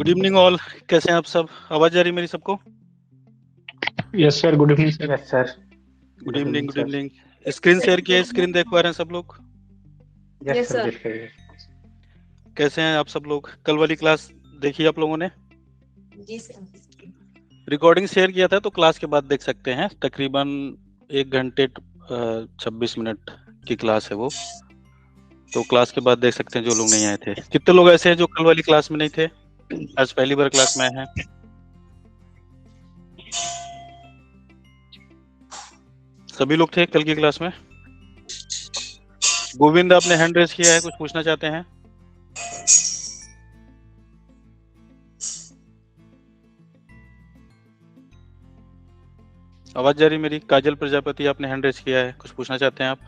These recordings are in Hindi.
Good evening all. कैसे हैं आप सब? आवाज आ रही है मेरी सबको? Yes sir, good evening sir. Yes sir. Good good evening, evening good sir. Evening. Screen share किया है, स्क्रीन देख पा रहे हैं सब लोग? Yes yes sir, sir. देख रहे हैं। कैसे हैं आप सब लोग? कल वाली क्लास देखी आप लोगों ने? जी सर। रिकॉर्डिंग शेयर किया था तो क्लास के बाद देख सकते हैं। तकरीबन 1 घंटे 26 मिनट की क्लास है वो। तो क्लास के बाद देख सकते हैं जो लोग नहीं आए थे। कितने लोग ऐसे हैं जो कल वाली क्लास में नहीं थे, आज पहली बार क्लास में आए हैं? सभी लोग थे कल की क्लास में? गोविंद, आपने हैंड रेज किया है, कुछ पूछना चाहते हैं? आवाज जा रही मेरी? काजल प्रजापति, आपने हैंड रेज किया है, कुछ पूछना चाहते हैं आप?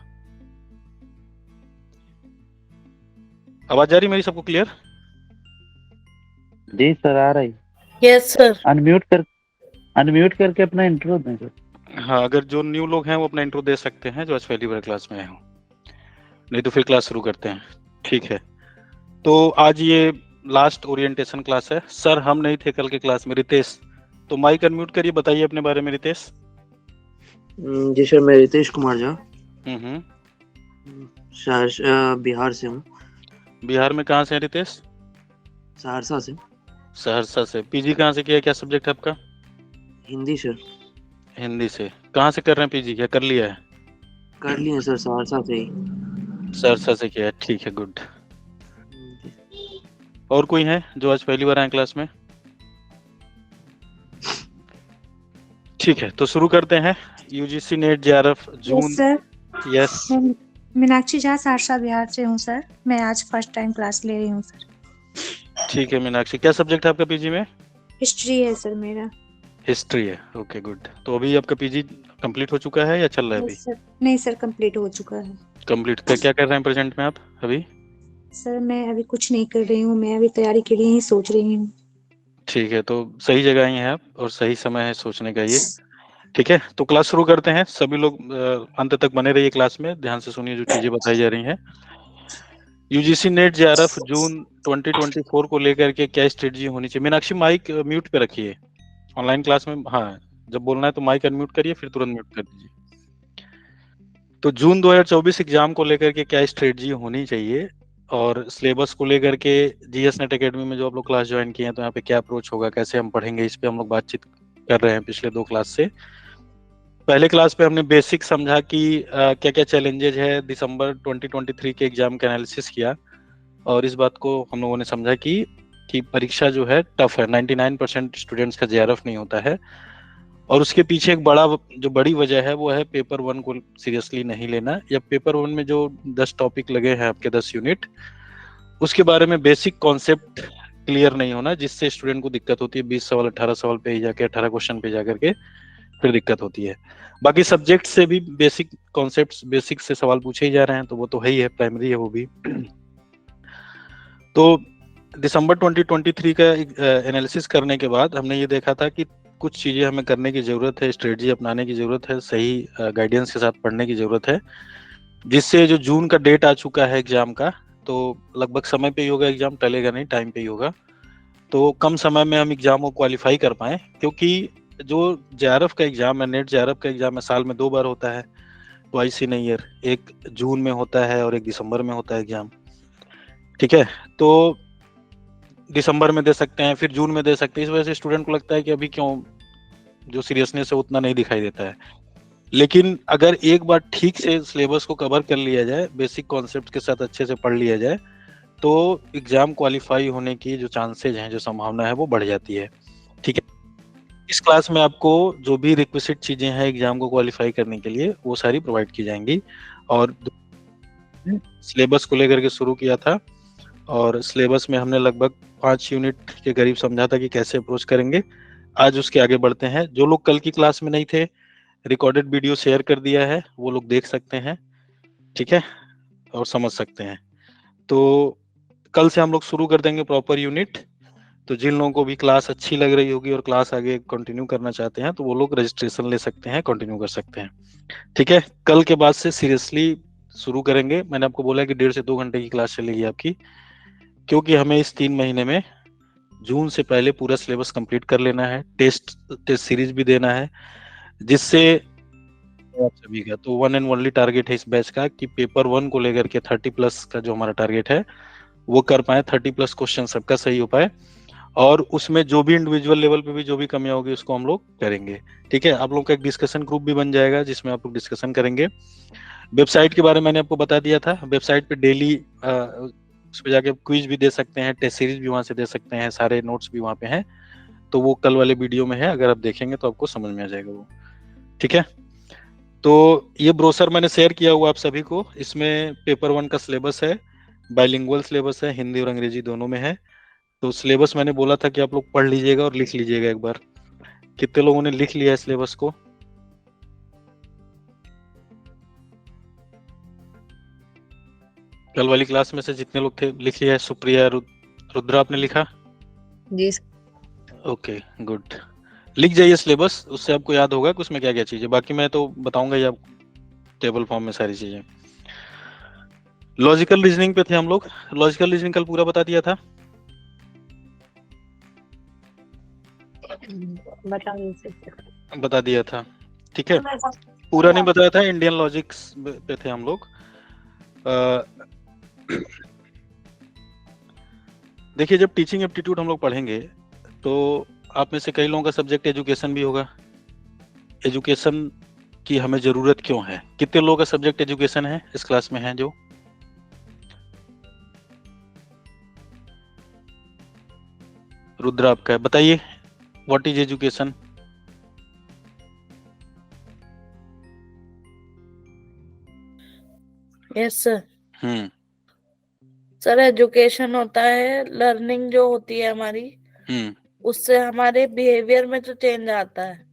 आवाज जा रही मेरी सबको क्लियर? जी सर, आ रही। Yes sir. अनम्यूट करके अपना इंट्रो दें सर। हाँ, अगर जो न्यू लोग हैं वो अपना इंट्रो दे सकते हैं जो आज पहली बार क्लास में आए हों, नहीं तो फिर क्लास शुरू करते हैं। ठीक है, तो आज ये लास्ट ओरिएंटेशन क्लास है। सर हम नहीं थे कल के क्लास में। रितेश, तो माइक अनम्यूट करिए, बताइए अपने बारे में रितेश। जी सर, मैं रितेश कुमार झा हम्म। बिहार से हूँ। बिहार में कहाँ से हैं रितेश? सहरसा से। सहरसा से। पीजी कहाँ से किया है? क्या सब्जेक्ट है आपका? हिंदी सर। हिंदी से। कहाँ से कर रहे हैं पीजी? क्या कर लिया है? कर लिए सर, सहरसा से ही। सहरसा से किया है, ठीक है, गुड। और कोई है जो आज पहली बार आए क्लास में? ठीक है, तो शुरू करते हैं। यूजीसी नेट जेआरएफ जून। सर। यस। मैं मीनाक्षी झा सहरसा बिहार से हूँ सर। मैं आज फर्स्ट टाइम क्लास ले रही हूँ सर। ठीक है मीनाक्षी, क्या सब्जेक्ट है आपका पीजी में? हिस्ट्री है सर मेरा। हिस्ट्री है, ओके गुड। तो अभी आपका पीजी कंप्लीट हो चुका है या चल रहा है अभी? सर नहीं सर, कंप्लीट हो चुका है। कंप्लीट क्या कर रहे हैं प्रेजेंट में आप अभी? सर मैं अभी कुछ नहीं कर रही हूँ, मैं अभी तैयारी के लिए ही सोच रही हूँ। ठीक है, तो सही जगह आई हैं आप और सही समय है सोचने का ये। ठीक है, तो क्लास शुरू करते हैं। सभी लोग अंत तक बने रहिए क्लास में, ध्यान से सुनिए जो चीजें बताई जा रही हैं। यूजीसी नेट जेआरएफ जून 2024 को लेकर के क्या स्ट्रेटजी होनी चाहिए? मीनाक्षी माइक म्यूट पे रखिए ऑनलाइन क्लास में। हाँ, जब बोलना है तो माइक अनम्यूट करिए, फिर तुरंत म्यूट कर दीजिए। तो जून 2024 एग्जाम को लेकर के क्या स्ट्रेटजी होनी चाहिए और सिलेबस को लेकर के जीएस नेट एकेडमी में जो आप लोग क्लास ज्वाइन किए हैं तो यहाँ पे क्या अप्रोच होगा, कैसे हम पढ़ेंगे, इस पे हम लोग बातचीत कर रहे हैं पिछले 2 क्लास से। पहले क्लास पे हमने बेसिक समझा कि क्या क्या चैलेंजेज है, दिसंबर 2023 के एग्जाम का एनालिसिस किया और इस बात को हम लोगों ने समझा कि परीक्षा जो है टफ है। 99% स्टूडेंट्स का जेआरएफ नहीं होता है और उसके पीछे एक बड़ी वजह है वो है पेपर 1 को सीरियसली नहीं लेना, या पेपर 1 में जो 10 टॉपिक लगे हैं आपके 10 यूनिट, उसके बारे में बेसिक कॉन्सेप्ट क्लियर नहीं होना, जिससे स्टूडेंट को दिक्कत होती है। 20 सवाल 18 सवाल पे ही जाके 18 क्वेश्चन पे जाकर के फिर दिक्कत होती है। बाकी सब्जेक्ट से भी बेसिक कॉन्सेप्ट्स, बेसिक से सवाल पूछे ही जा रहे हैं तो वो तो है ही है, प्राइमरी है वो भी। तो दिसंबर 2023 का एनालिसिस करने के बाद हमने ये देखा था कि कुछ चीजें हमें करने की जरूरत है, स्ट्रेटजी अपनाने की जरूरत है, सही गाइडेंस के साथ पढ़ने की जरूरत है, जिससे जो जून का डेट आ चुका है एग्जाम का, तो लगभग समय पे ही होगा एग्जाम, टलेगा नहीं, टाइम पे ही होगा। तो कम समय में हम एग्जाम को क्वालिफाई कर पाए, क्योंकि जो जेआरएफ का एग्जाम है, नेट जेआरएफ का एग्जाम है, साल में 2 बार होता है, ट्वाइस इन ईयर। एक जून में होता है और एक दिसंबर में होता है एग्जाम। ठीक है, तो दिसंबर में दे सकते हैं, फिर जून में दे सकते हैं। इस वजह से स्टूडेंट को लगता है कि अभी क्यों, जो सीरियसनेस है उतना नहीं दिखाई देता है। लेकिन अगर एक बार ठीक से सिलेबस को कवर कर लिया जाए, बेसिक कॉन्सेप्ट के साथ अच्छे से पढ़ लिया जाए, तो एग्जाम क्वालिफाई होने की जो चांसेज हैं, जो संभावना है वो बढ़ जाती है। ठीक है, इस क्लास में आपको जो भी रिक्विजिट चीजें हैं एग्जाम को क्वालिफाई करने के लिए वो सारी प्रोवाइड की जाएंगी। और सिलेबस को लेकर के शुरू किया था और सिलेबस में हमने लगभग 5 यूनिट के करीब समझा था कि कैसे अप्रोच करेंगे। आज उसके आगे बढ़ते हैं। जो लोग कल की क्लास में नहीं थे, रिकॉर्डेड वीडियो शेयर कर दिया है, वो लोग देख सकते हैं, ठीक है, और समझ सकते हैं। तो कल से हम लोग शुरू कर देंगे प्रॉपर यूनिट। तो जिन लोगों को भी क्लास अच्छी लग रही होगी और क्लास आगे कंटिन्यू करना चाहते हैं तो वो लोग रजिस्ट्रेशन ले सकते हैं, कंटिन्यू कर सकते हैं। ठीक है, कल के बाद से सीरियसली शुरू करेंगे। मैंने आपको बोला कि 1.5 से 2 घंटे की क्लास चलेगी आपकी, क्योंकि हमें इस 3 महीने में जून से पहले पूरा सिलेबस कंप्लीट कर लेना है, टेस्ट सीरीज भी देना है, जिससे आप सभी का तो वन एंड ओनली टारगेट है इस बैच का कि पेपर 1 को लेकर के 30+ का जो हमारा टारगेट है वो कर पाए, 30+ क्वेश्चन सबका सही हो पाए, और उसमें जो भी इंडिविजुअल लेवल पे भी जो भी कमियां होगी उसको हम लोग करेंगे। ठीक है, आप लोग का एक डिस्कशन ग्रुप भी बन जाएगा जिसमें आप लोग डिस्कशन करेंगे। वेबसाइट के बारे में मैंने आपको बता दिया था, वेबसाइट पे डेली उस पे जाके क्विज भी दे सकते हैं, टेस्ट सीरीज भी वहां से दे सकते हैं, सारे नोट्स भी वहां पे हैं, तो वो कल वाले वीडियो में है, अगर आप देखेंगे तो आपको समझ में आ जाएगा वो। ठीक है, तो ये ब्रोशर मैंने शेयर किया हुआ आप सभी को, इसमें पेपर 1 का सिलेबस है, बाइलिंगुअल सिलेबस है, हिंदी और अंग्रेजी दोनों में है। तो सिलेबस मैंने बोला था कि आप लोग पढ़ लीजिएगा और लिख लीजिएगा एक बार। कितने लोगों ने लिख लिया है सिलेबस को? कल वाली क्लास में से जितने लोग थे लिख लिया है? सुप्रिया, रुद्रा, आपने लिखा? जी ओके गुड, लिख जाइए सिलेबस, उससे आपको याद होगा कि उसमें क्या क्या चीजें, बाकी मैं तो बताऊंगा ही आप टेबल फॉर्म में सारी चीजें। लॉजिकल रीजनिंग पे थे हम लोग, लॉजिकल रीजनिंग कल पूरा बता दिया था। बता दिया था, ठीक है, पूरा नहीं बताया था, इंडियन लॉजिक्स पे थे हम लोग। देखिए जब टीचिंग एप्टीट्यूड हम लोग पढ़ेंगे तो आप में से कई लोगों का सब्जेक्ट एजुकेशन भी होगा। एजुकेशन की हमें जरूरत क्यों है? कितने लोगों का सब्जेक्ट एजुकेशन है इस क्लास में है जो? रुद्रा आपका है, बताइए what is education? Yes sir. Hmm sir education होता है लर्निंग जो होती है हमारी, हम्म उससे हमारे बिहेवियर में जो चेंज आता है।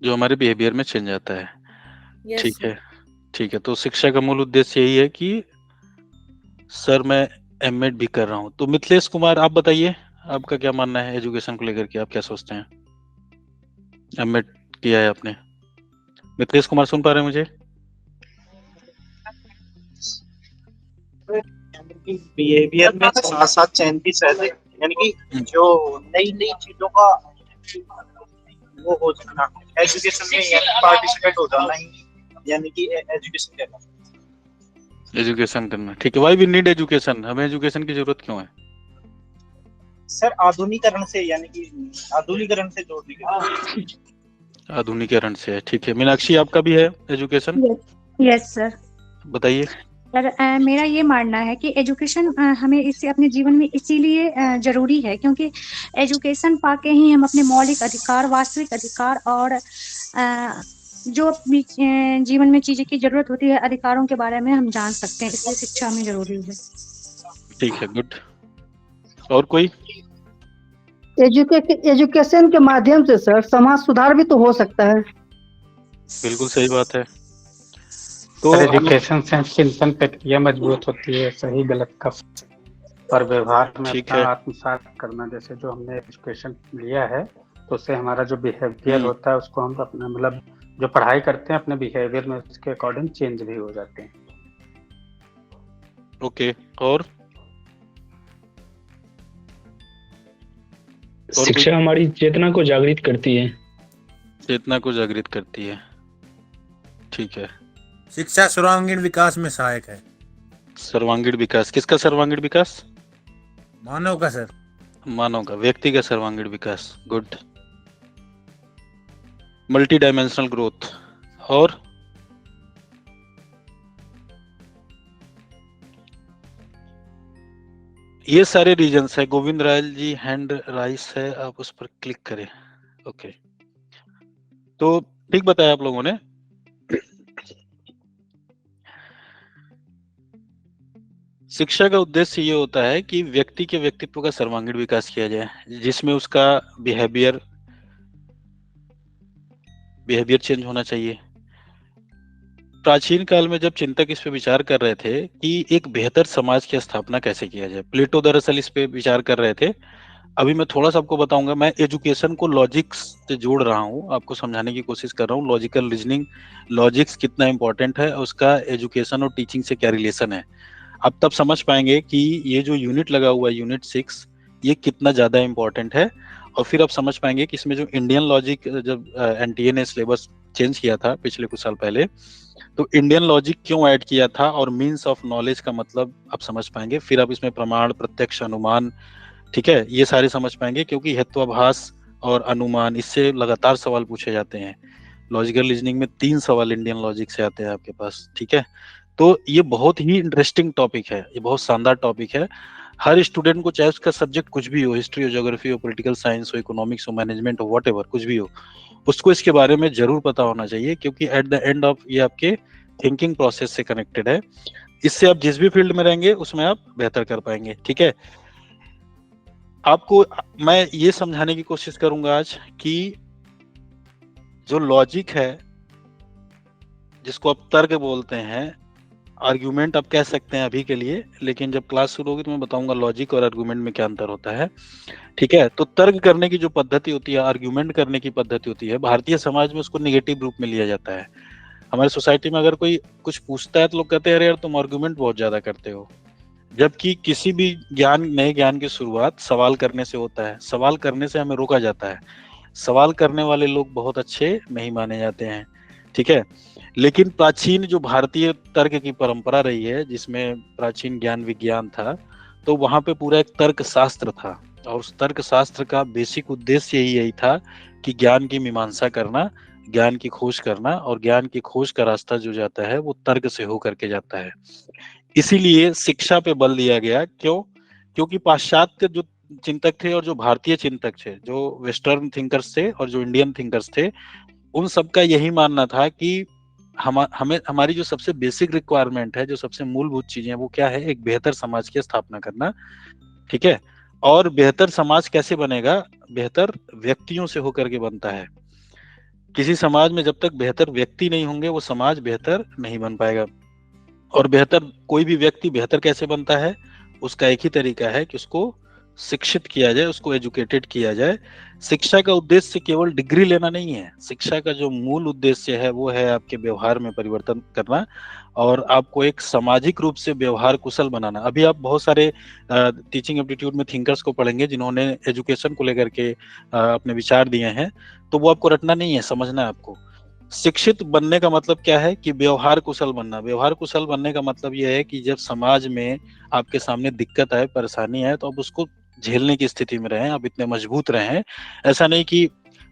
जो हमारे बिहेवियर में चेंज आता है। यस ठीक है, ठीक है, तो शिक्षा का मूल उद्देश्य यही है कि सर मैं एमएड भी कर रहा हूँ। तो मिथिलेश कुमार आप बताइए, आपका क्या मानना है एजुकेशन को लेकर के, आप क्या सोचते हैं? एमएड किया है आपने? मिथिलेश कुमार सुन पा रहे हैं मुझे? बिहेवियर में साथ साथ चेंजेस रहते हैं, यानी कि जो नई नई चीजों का वो हो जाना एजुकेशन में, यानी पार्टिसिपेट हो जाना ही, यानी कि एजुकेशन करना। एजुकेशन करना, ठीक है। वाई वी नीड एजुकेशन, हमें एजुकेशन की जरूरत क्यों है? सर आधुनिकरण से, यानी कि आधुनिकरण से जोड़ दी गई। आधुनिकीकरण से है, ठीक है। मीनाक्षी आपका भी है एजुकेशन, यस सर। बताइए। सर मेरा ये मानना है कि एजुकेशन हमें इससे अपने जीवन में इसीलिए जरूरी है क्योंकि एजुकेशन पाके ही हम अपने मौलिक अधिकार, वास्तविक अधिकार और जो भी जीवन में चीजें की जरूरत होती है, अधिकारों के बारे में हम जान सकते हैं, इसलिए शिक्षा हमें जरूरी है। ठीक है, गुड। और कोई? एजुकेशन के माध्यम से सर समाज सुधार भी तो हो सकता है। बिल्कुल सही बात है। तो एजुकेशन से चिंतन प्रक्रिया मजबूत होती है, सही गलत का और व्यवहार में ठीक अपना है। आत्मसात करना। जैसे जो हमने एजुकेशन लिया है तो उससे हमारा जो बिहेवियर होता है उसको हम अपना मतलब जो पढ़ाई करते हैं अपने बिहेवियर में उसके अकॉर्डिंग चेंज भी हो जाते हैं। ओके, और शिक्षा हमारी चेतना को जागृत करती है। चेतना को जागृत करती है, ठीक है। शिक्षा सर्वांगीण विकास में सहायक है। सर्वांगीण विकास, किसका सर्वांगीण विकास? मानव का सर। मानव का, व्यक्ति का सर्वांगीण विकास, गुड। मल्टी डायमेंशनल ग्रोथ, और ये सारे रीजन्स है। गोविंद रायल जी हैंड राइस है, आप उस पर क्लिक करें। ओके, तो ठीक बताया आप लोगों ने। शिक्षा का उद्देश्य ये होता है कि व्यक्ति के व्यक्तित्व का सर्वांगीण विकास किया जाए, जिसमें उसका बिहेवियर चेंज होना चाहिए। प्राचीन काल में जब चिंतक इस पे विचार कर रहे थे कि एक बेहतर समाज की स्थापना कैसे किया जाए, प्लेटो दरअसल इस पे विचार कर रहे थे। अभी मैं थोड़ा सा आपको बताऊंगा। मैं एजुकेशन को लॉजिक्स से जोड़ रहा हूँ, आपको समझाने की कोशिश कर रहा हूँ। लॉजिकल रीजनिंग, लॉजिक्स कितना इंपॉर्टेंट है, उसका एजुकेशन और टीचिंग से क्या रिलेशन है। आप तब समझ पाएंगे कि ये जो यूनिट लगा हुआ है, यूनिट 6, ये कितना ज्यादा इम्पोर्टेंट है। और फिर आप समझ पाएंगे कि इसमें जो इंडियन लॉजिक, जब एनटीए ने सिलेबस चेंज किया था पिछले कुछ साल पहले, तो इंडियन लॉजिक क्यों ऐड किया था और मीन्स ऑफ नॉलेज का मतलब आप समझ पाएंगे। फिर आप इसमें प्रमाण, प्रत्यक्ष, अनुमान, ठीक है, ये सारे समझ पाएंगे, क्योंकि हेत्वाभास और अनुमान, इससे लगातार सवाल पूछे जाते हैं। लॉजिकल रीजनिंग में 3 सवाल इंडियन लॉजिक से आते हैं आपके पास, ठीक है। तो ये बहुत ही इंटरेस्टिंग टॉपिक है, ये बहुत शानदार टॉपिक है। हर स्टूडेंट को, चाहे उसका सब्जेक्ट कुछ भी हो, हिस्ट्री हो, ज्योग्राफी हो, पॉलिटिकल साइंस हो, इकोनॉमिक्स हो, मैनेजमेंट हो, व्हाटएवर, कुछ भी हो, उसको इसके बारे में जरूर पता होना चाहिए, क्योंकि एट द एंड ऑफ ये आपके थिंकिंग प्रोसेस से कनेक्टेड है। इससे आप जिस भी फील्ड में रहेंगे उसमें आप बेहतर कर पाएंगे, ठीक है। आपको मैं ये समझाने की कोशिश करूंगा आज कि जो लॉजिक है, जिसको आप तर्क बोलते हैं, आर्गुमेंट आप कह सकते हैं अभी के लिए, लेकिन जब क्लास शुरू होगी तो मैं बताऊंगा लॉजिक और आर्गुमेंट में क्या अंतर होता है, ठीक है। तो तर्क करने की जो पद्धति होती है, आर्गुमेंट करने की पद्धति होती है, भारतीय समाज में उसको नेगेटिव रूप में लिया जाता है। हमारे सोसाइटी में अगर कोई कुछ पूछता है तो लोग कहते हैं अरे यार तुम आर्गुमेंट बहुत ज्यादा करते हो, जबकि किसी भी ज्ञान, नए ज्ञान की शुरुआत सवाल करने से होता है। सवाल करने से हमें रोका जाता है, सवाल करने वाले लोग बहुत अच्छे नहीं माने जाते हैं, ठीक है। लेकिन प्राचीन जो भारतीय तर्क की परंपरा रही है, जिसमें प्राचीन ज्ञान विज्ञान था, तो वहां पे पूरा एक तर्क शास्त्र था, और उस तर्क शास्त्र का बेसिक उद्देश्य यही था कि ज्ञान की मीमांसा करना, ज्ञान की खोज करना, और ज्ञान की खोज का रास्ता जो जाता है वो तर्क से होकर के जाता है। इसीलिए शिक्षा पे बल दिया गया। क्यों? क्योंकि पाश्चात्य जो चिंतक थे और जो भारतीय चिंतक थे, जो वेस्टर्न थिंकर्स थे और जो इंडियन थिंकर्स थे, उन सबका यही मानना था कि हमें, हमारी जो सबसे बेसिक रिक्वायरमेंट है, जो सबसे मूलभूत चीजें हैं, वो क्या है? एक बेहतर समाज की स्थापना करना, ठीक है। और बेहतर समाज कैसे बनेगा? बेहतर व्यक्तियों से होकर के बनता है। किसी समाज में जब तक बेहतर व्यक्ति नहीं होंगे, वो समाज बेहतर नहीं बन पाएगा। और बेहतर, कोई भी व्यक्ति बेहतर कैसे बनता है? उसका एक ही तरीका है कि उसको शिक्षित किया जाए, उसको एजुकेटेड किया जाए। शिक्षा का उद्देश्य केवल डिग्री लेना नहीं है। शिक्षा का जो मूल उद्देश्य है वो है आपके व्यवहार में परिवर्तन करना, और आपको एक सामाजिक रूप से व्यवहार कुशल बनाना। अभी आप बहुत सारे टीचिंग एप्टीट्यूड में थिंकर्स को पढ़ेंगे जिन्होंने एजुकेशन को लेकर के अपने विचार दिए हैं, तो वो आपको रटना नहीं है, समझना है आपको। शिक्षित बनने का मतलब क्या है? कि व्यवहार कुशल बनना। व्यवहार कुशल बनने का मतलब यह है कि जब समाज में आपके सामने दिक्कत आए, परेशानी है, तो आप उसको झेलने की स्थिति में रहें, आप इतने मजबूत रहें। ऐसा नहीं कि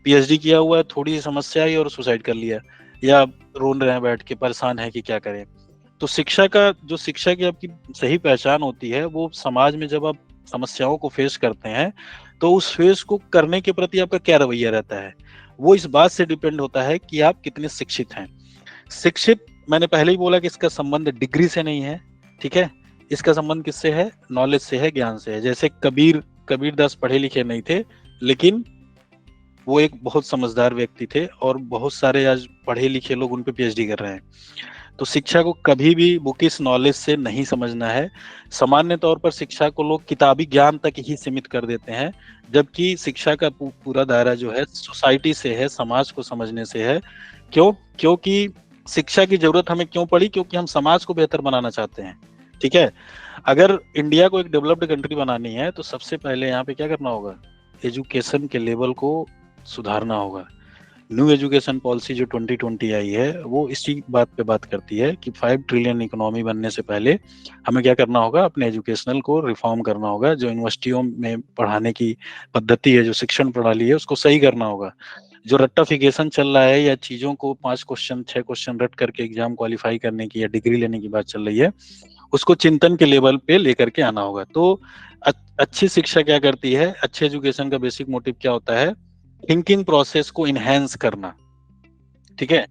पीएचडी किया हुआ है, थोड़ी सी समस्या आई और सुसाइड कर लिया, या रोन रहे हैं बैठ के, परेशान है कि क्या करें। तो शिक्षा का, जो शिक्षा की आपकी सही पहचान होती है, वो समाज में जब आप समस्याओं को फेस करते हैं, तो उस फेस को करने के प्रति आपका क्या रवैया रहता है, वो इस बात से डिपेंड होता है कि आप कितने शिक्षित हैं। शिक्षित, मैंने पहले ही बोला कि इसका संबंध डिग्री से नहीं है, ठीक है। इसका संबंध किससे है? नॉलेज से है, ज्ञान से है। जैसे कबीरदास पढ़े लिखे नहीं थे, लेकिन वो एक बहुत समझदार व्यक्ति थे, और बहुत सारे आज पढ़े लिखे लोग उन पे पीएचडी कर रहे हैं। तो शिक्षा को कभी भी बुकिश नॉलेज से नहीं समझना है। सामान्य तौर पर शिक्षा को लोग किताबी ज्ञान तक ही सीमित कर देते हैं, जबकि शिक्षा का पूरा दायरा जो है सोसाइटी से है, समाज को समझने से है। क्यों? क्योंकि शिक्षा की जरूरत हमें क्यों पड़ी? क्योंकि हम समाज को बेहतर बनाना चाहते हैं, ठीक है। अगर इंडिया को एक डेवलप्ड कंट्री बनानी है, तो सबसे पहले यहाँ पे क्या करना होगा? एजुकेशन के लेवल को सुधारना होगा। न्यू एजुकेशन पॉलिसी जो 2020 आई है, वो इसी बात पे बात करती है कि 5 ट्रिलियन इकोनॉमी बनने से पहले हमें क्या करना होगा? अपने एजुकेशनल को रिफॉर्म करना होगा। जो यूनिवर्सिटियों में पढ़ाने की पद्धति है, जो शिक्षण प्रणाली है, उसको सही करना होगा। जो रट्टाफिकेशन चल रहा है, या चीजों को 5 क्वेश्चन 6 क्वेश्चन रट करके एग्जाम क्वालिफाई करने की या डिग्री लेने की बात चल रही है, उसको चिंतन के लेवल पे लेकर के आना होगा। तो अच्छी शिक्षा क्या करती है? अच्छे एजुकेशन का बेसिक मोटिव क्या होता है? थिंकिंग प्रोसेस को इनहेंस करना, ठीक है।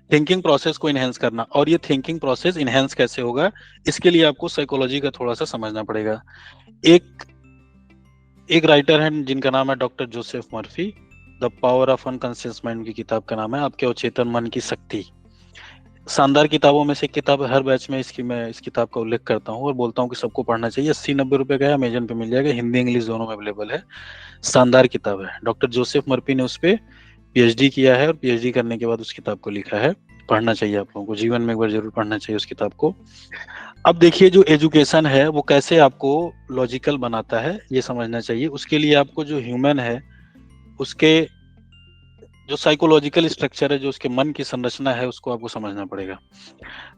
थिंकिंग प्रोसेस को इनहेंस करना। और ये थिंकिंग प्रोसेस इनहेंस कैसे होगा? इसके लिए आपको साइकोलॉजी का थोड़ा सा समझना पड़ेगा। एक राइटर हैं जिनका नाम है doctor Joseph Murphy, the power of unconscious mind की किताब का नाम है, आपके अचेतन मन की शक्ति। शानदार किताबों में से किताब, हर बैच में मैं इस किताब का उल्लेख करता हूँ और बोलता हूँ कि सबको पढ़ना चाहिए। 80-90 रुपए का है, अमेजन पे मिल जाएगा, हिंदी इंग्लिश दोनों में अवेलेबल है। शानदार किताब है। डॉक्टर जोसेफ मर्फी ने उस पर पीएचडी किया है, और पीएचडी करने के बाद उस किताब को लिखा है। पढ़ना चाहिए आप लोगों को, जीवन में एक बार जरूर पढ़ना चाहिए उस किताब को। अब देखिए जो एजुकेशन है वो कैसे आपको लॉजिकल बनाता है ये समझना चाहिए। उसके लिए आपको जो ह्यूमन है उसके जो साइकोलॉजिकल स्ट्रक्चर है, जो उसके मन की संरचना है, उसको आपको समझना पड़ेगा।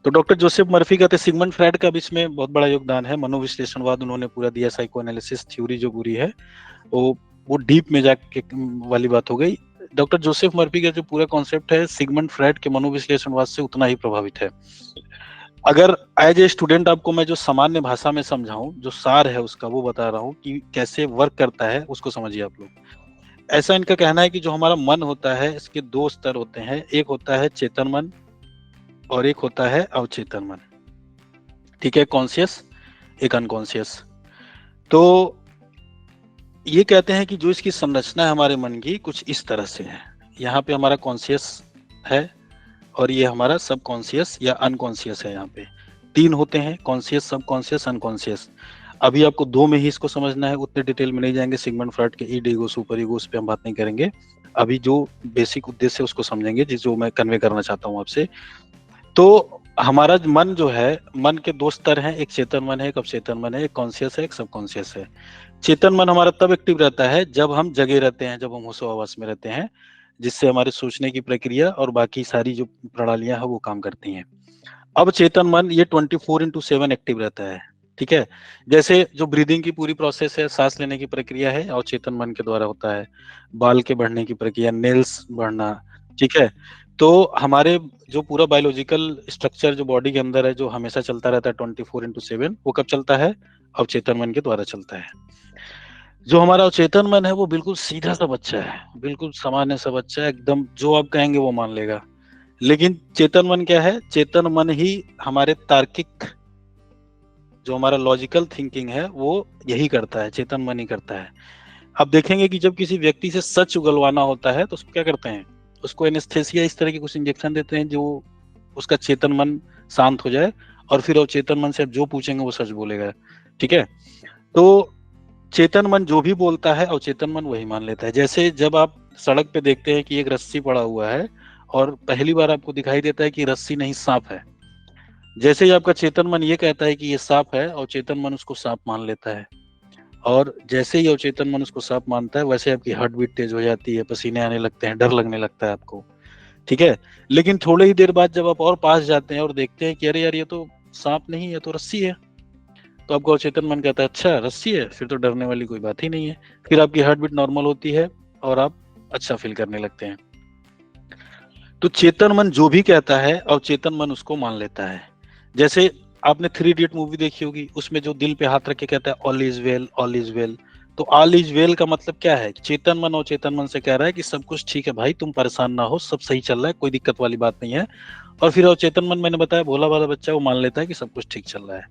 तो डॉक्टर जोसेफ मर्फी कहते हैं, सिगमंड फ्रायड का भी इसमें बहुत बड़ा योगदान है। मनोविश्लेषणवाद उन्होंने पूरा दिया, साइको एनालिसिस थ्योरी जो पूरी है वो डीप में जाके वाली बात हो गई। डॉक्टर जोसेफ मर्फी का जो पूरा कॉन्सेप्ट है सिगमंड फ्रायड के मनोविश्लेषणवाद से उतना ही प्रभावित है। अगर एज ए स्टूडेंट आपको मैं जो सामान्य भाषा में समझाऊं, जो सार है उसका वो बता रहा हूं कि कैसे वर्क करता है, उसको समझिए आप लोग। ऐसा इनका कहना है कि जो हमारा मन होता है इसके दो स्तर होते हैं, एक होता है चेतन मन और एक होता है अवचेतन मन। ठीक है, कॉन्शियस एक अनकॉन्शियस। तो ये कहते हैं कि जो इसकी संरचना है हमारे मन की कुछ इस तरह से है। यहाँ पे हमारा कॉन्शियस है और ये हमारा सब कॉन्शियस या अनकॉन्शियस है। यहाँ पे तीन होते हैं, कॉन्शियस, सब कॉन्शियस, अनकॉन्शियस। अभी आपको दो में ही इसको समझना है, उतने डिटेल में नहीं जाएंगे। सिगमंड फ्रॉइड के ईड ईगो सुपर ईगो उस पर हम बात नहीं करेंगे। अभी जो बेसिक उद्देश्य है उसको समझेंगे, जो मैं कन्वे करना चाहता हूँ आपसे। तो हमारा मन जो है, मन के दो स्तर हैं, एक चेतन मन है, एक अवचेतन मन है, एक कॉन्शियस है, एक सब कॉन्शियस है। चेतन मन हमारा तब एक्टिव रहता है जब हम जगे रहते हैं, जब हम होशो-हवास में रहते हैं, जिससे हमारे सोचने की प्रक्रिया और बाकी सारी जो प्रणालियां हैं वो काम करती हैं। अब चेतन मन ये 24/7 एक्टिव रहता है। ठीक है, जैसे जो ब्रीदिंग की पूरी प्रोसेस है, सांस लेने की प्रक्रिया है, और चेतन मन के द्वारा होता है। बाल के बढ़ने की प्रक्रिया, नेल्स बढ़ना, ठीक है। तो हमारे जो पूरा बायोलॉजिकल स्ट्रक्चर जो बॉडी के अंदर है, जो हमेशा चलता रहता है 24/7, वो कब चलता है? अवचेतन मन के द्वारा चलता है। जो हमारा अवचेतन मन है वो बिल्कुल सीधा सा बच्चा है, बिल्कुल सामान्य सा बच्चा है, एकदम जो आप कहेंगे वो मान लेगा। लेकिन चेतन मन क्या है? चेतन मन ही हमारे तार्किक, जो हमारा लॉजिकल थिंकिंग है वो यही करता है, चेतन मन ही करता है। अब देखेंगे कि जब किसी व्यक्ति से सच उगलवाना होता है तो उसको क्या करते हैं? उसको एनेस्थेसिया इस तरह के कुछ इंजेक्शन देते हैं जो उसका चेतन मन शांत हो जाए, और फिर अवचेतन मन से आप जो पूछेंगे वो सच बोलेगा। ठीक है, तो चेतन मन जो भी बोलता है अवचेतन मन वही मान लेता है। जैसे जब आप सड़क पे देखते हैं कि एक रस्सी पड़ा हुआ है और पहली बार आपको दिखाई देता है कि रस्सी नहीं सांप है, जैसे ही आपका चेतन मन ये कहता है कि ये सांप है, अवचेतन मन उसको सांप मान लेता है। और जैसे ही अवचेतन मन उसको सांप मानता है, वैसे आपकी हार्ट बीट तेज हो जाती है, पसीने आने लगते हैं, डर लगने लगता है आपको। ठीक है, लेकिन थोड़ी ही देर बाद जब आप और पास जाते हैं और देखते हैं कि अरे यार ये तो सांप नहीं है, तो रस्सी है, तो आपका अवचेतन मन कहता है अच्छा रस्सी है, फिर तो डरने वाली कोई बात ही नहीं है। फिर आपकी हार्ट बीट नॉर्मल होती है और आप अच्छा फील करने लगते हैं। तो चेतन मन जो भी कहता है अवचेतन मन उसको मान लेता है। जैसे आपने 3 इडियट मूवी देखी होगी, उसमें जो दिल पे हाथ रख के कहता है all is well, all is well. तो ऑल इज वेल का मतलब क्या है? चेतन मन और चेतन मन से कह रहा है कि सब कुछ ठीक है भाई, तुम परेशान ना हो, सब सही चल रहा है, कोई दिक्कत वाली बात नहीं है। और फिर अवचेतन मन, मैंने बताया भोला वाला बच्चा, वो मान लेता है कि सब कुछ ठीक चल रहा है।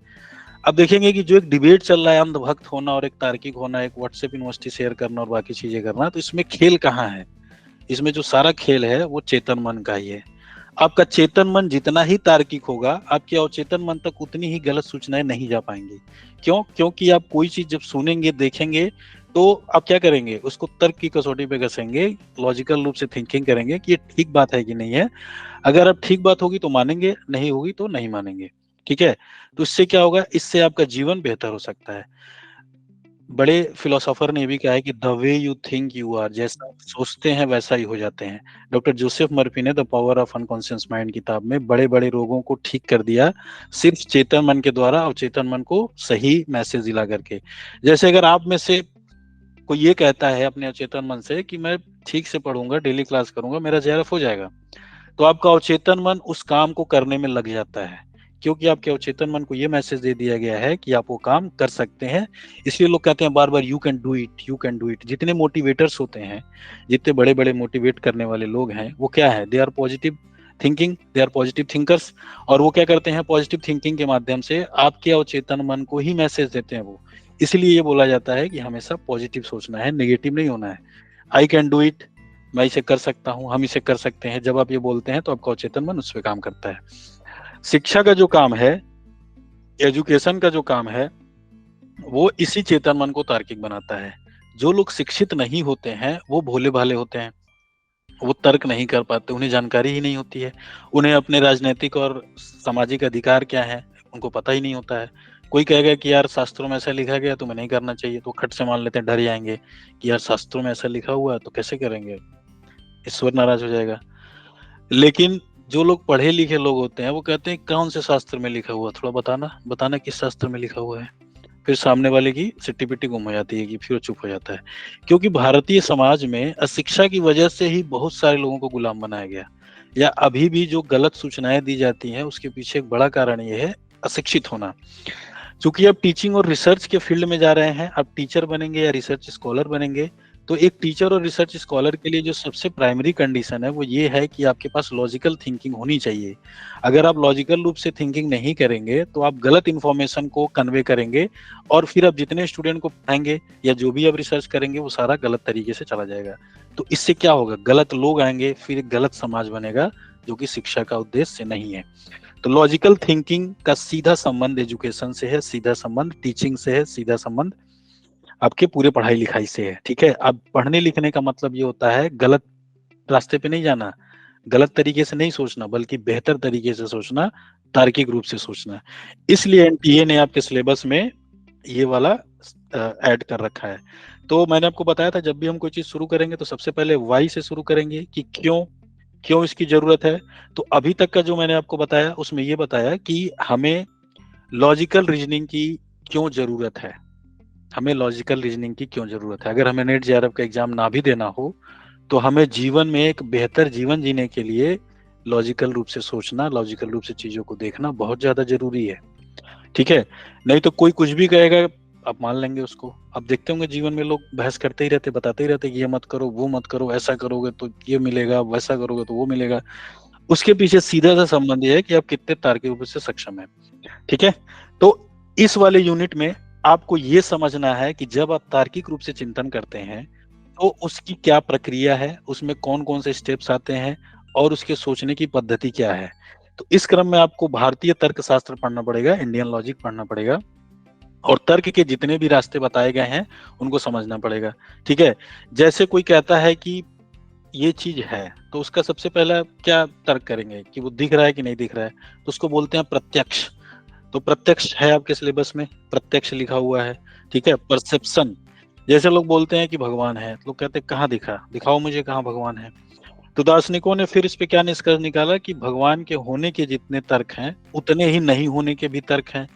अब देखेंगे कि जो एक डिबेट चल रहा है, अंधभक्त होना और एक तार्किक होना, एक व्हाट्सएप यूनिवर्सिटी शेयर करना और बाकी चीजें करना, तो इसमें खेल कहाँ है? इसमें जो सारा खेल है वो चेतन मन का ही है। आपका चेतन मन जितना ही तार्किक होगा, आपके अवचेतन मन तक उतनी ही गलत सूचनाएं नहीं जा पाएंगी। क्यों? क्योंकि आप कोई चीज जब सुनेंगे, देखेंगे, तो आप क्या करेंगे? उसको तर्क की कसौटी पे घसेंगे, लॉजिकल रूप से थिंकिंग करेंगे कि ये ठीक बात है कि नहीं है। अगर अब ठीक बात होगी तो मानेंगे, नहीं होगी तो नहीं मानेंगे। ठीक है, तो इससे क्या होगा? इससे आपका जीवन बेहतर हो सकता है। बड़े फिलोसोफर ने भी कहा है कि the way you think you are, जैसा आप सोचते हैं वैसा ही हो जाते हैं। डॉक्टर जोसेफ मर्फी ने the power of unconscious mind किताब में बड़े बड़े रोगों को ठीक कर दिया सिर्फ चेतन मन के द्वारा, और चेतन मन को सही मैसेज दिला करके। जैसे अगर आप में से कोई ये कहता है अपने अवचेतन मन से कि मैं ठीक से पढ़ूंगा, डेली क्लास करूंगा, मेरा JRF हो जाएगा, तो आपका अवचेतन मन उस काम को करने में लग जाता है, क्योंकि आपके अवचेतन मन को ये मैसेज दे दिया गया है कि आप वो काम कर सकते हैं। इसलिए लोग कहते हैं बार बार you can do it, you can do it. जितने मोटिवेटर्स होते हैं, जितने बड़े बड़े मोटिवेट करने वाले लोग हैं, वो क्या है? They are positive thinking, they are positive thinkers. और वो क्या करते हैं? पॉजिटिव थिंकिंग के माध्यम से आपके अवचेतन मन को ही मैसेज देते हैं वो। इसलिए ये बोला जाता है कि हमेशा पॉजिटिव सोचना है, नेगेटिव नहीं होना है। आई कैन डू इट, मैं इसे कर सकता हूँ, हम इसे कर सकते हैं, जब आप ये बोलते हैं तो आपका अवचेतन मन उस पर काम करता है। शिक्षा का जो काम है, एजुकेशन का जो काम है, वो इसी चेतन मन को तार्किक बनाता है। जो लोग शिक्षित नहीं होते हैं वो भोले भाले होते हैं, वो तर्क नहीं कर पाते, उन्हें जानकारी ही नहीं होती है। उन्हें अपने राजनीतिक और सामाजिक अधिकार क्या है, उनको पता ही नहीं होता है। कोई कहेगा कि यार शास्त्रों में ऐसा लिखा गया, तुम्हें नहीं करना चाहिए, तो खट से मान लेते हैं, डर जाएंगे कि यार शास्त्रों में ऐसा लिखा हुआ है तो कैसे करेंगे, ईश्वर नाराज हो जाएगा। लेकिन जो लोग पढ़े लिखे लोग होते हैं वो कहते हैं कौन से शास्त्र में लिखा हुआ, थोड़ा बताना किस शास्त्र में लिखा हुआ है। फिर सामने वाले की सिट्टी पिट्टी गुम हो जाती है कि फिर चुप हो जाता है। क्योंकि भारतीय समाज में अशिक्षा की वजह से ही बहुत सारे लोगों को गुलाम बनाया गया, या अभी भी जो गलत सूचनाएं दी जाती हैं उसके पीछे एक बड़ा कारण ये है अशिक्षित होना। चूंकि अब टीचिंग और रिसर्च के फील्ड में जा रहे हैं, अब टीचर बनेंगे या रिसर्च स्कॉलर बनेंगे, तो एक टीचर और रिसर्च स्कॉलर के लिए जो सबसे प्राइमरी कंडीशन है वो ये है कि आपके पास लॉजिकल थिंकिंग होनी चाहिए। अगर आप लॉजिकल रूप से थिंकिंग नहीं करेंगे तो आप गलत इंफॉर्मेशन को कन्वे करेंगे, और फिर आप जितने स्टूडेंट को पढ़ाएंगे या जो भी आप रिसर्च करेंगे वो सारा गलत तरीके से चला जाएगा। तो इससे क्या होगा, गलत लोग आएंगे, फिर गलत समाज बनेगा, जो कि शिक्षा का उद्देश्य नहीं है। तो लॉजिकल थिंकिंग का सीधा संबंध एजुकेशन से है, सीधा संबंध टीचिंग से है, सीधा संबंध आपके पूरे पढ़ाई लिखाई से है। ठीक है, अब पढ़ने लिखने का मतलब ये होता है गलत रास्ते पे नहीं जाना, गलत तरीके से नहीं सोचना, बल्कि बेहतर तरीके से सोचना, तार्किक रूप से सोचना। इसलिए एनटीए ने आपके सिलेबस में ये वाला ऐड कर रखा है। तो मैंने आपको बताया था जब भी हम कोई चीज शुरू करेंगे तो सबसे पहले वाई से शुरू करेंगे कि क्यों इसकी जरूरत है। तो अभी तक का जो मैंने आपको बताया उसमें ये बताया कि हमें लॉजिकल रीजनिंग की क्यों जरूरत है, हमें लॉजिकल रीजनिंग की क्यों जरूरत है। अगर हमें नेट जेआरएफ का एग्जाम ना भी देना हो तो हमें जीवन में एक बेहतर जीवन जीने के लिए लॉजिकल रूप से सोचना, लॉजिकल रूप से चीजों को देखना बहुत ज्यादा जरूरी है। ठीक है, नहीं तो कोई कुछ भी कहेगा आप मान लेंगे उसको। अब देखते होंगे जीवन में लोग बहस करते ही रहते, बताते ही रहते कि ये मत करो, वो मत करो, ऐसा करोगे तो ये मिलेगा, वैसा करोगे तो वो मिलेगा। उसके पीछे सीधा सा संबंध ये है कि आप कितने तार्किक रूप से सक्षम है। ठीक है, तो इस वाले यूनिट में आपको ये समझना है कि जब आप तार्किक रूप से चिंतन करते हैं तो उसकी क्या प्रक्रिया है, उसमें कौन कौन से स्टेप्स आते हैं और उसके सोचने की पद्धति क्या है। तो इस क्रम में आपको भारतीय तर्कशास्त्र पढ़ना पड़ेगा, इंडियन लॉजिक पढ़ना पड़ेगा, और तर्क के जितने भी रास्ते बताए गए हैं उनको समझना पड़ेगा। ठीक है, जैसे कोई कहता है कि ये चीज है तो उसका सबसे पहला क्या तर्क करेंगे कि वो दिख रहा है कि नहीं दिख रहा है, तो उसको बोलते हैं प्रत्यक्ष। तो प्रत्यक्ष है आपके सिलेबस में, प्रत्यक्ष लिखा हुआ है। ठीक है, परसेप्शन, जैसे लोग बोलते हैं कि भगवान है, लोग कहते हैं कहाँ दिखा, दिखाओ मुझे कहाँ भगवान है। तो दार्शनिकों ने फिर इस पे क्या निष्कर्ष निकाला कि भगवान के होने के जितने तर्क हैं उतने ही नहीं होने के भी तर्क हैं।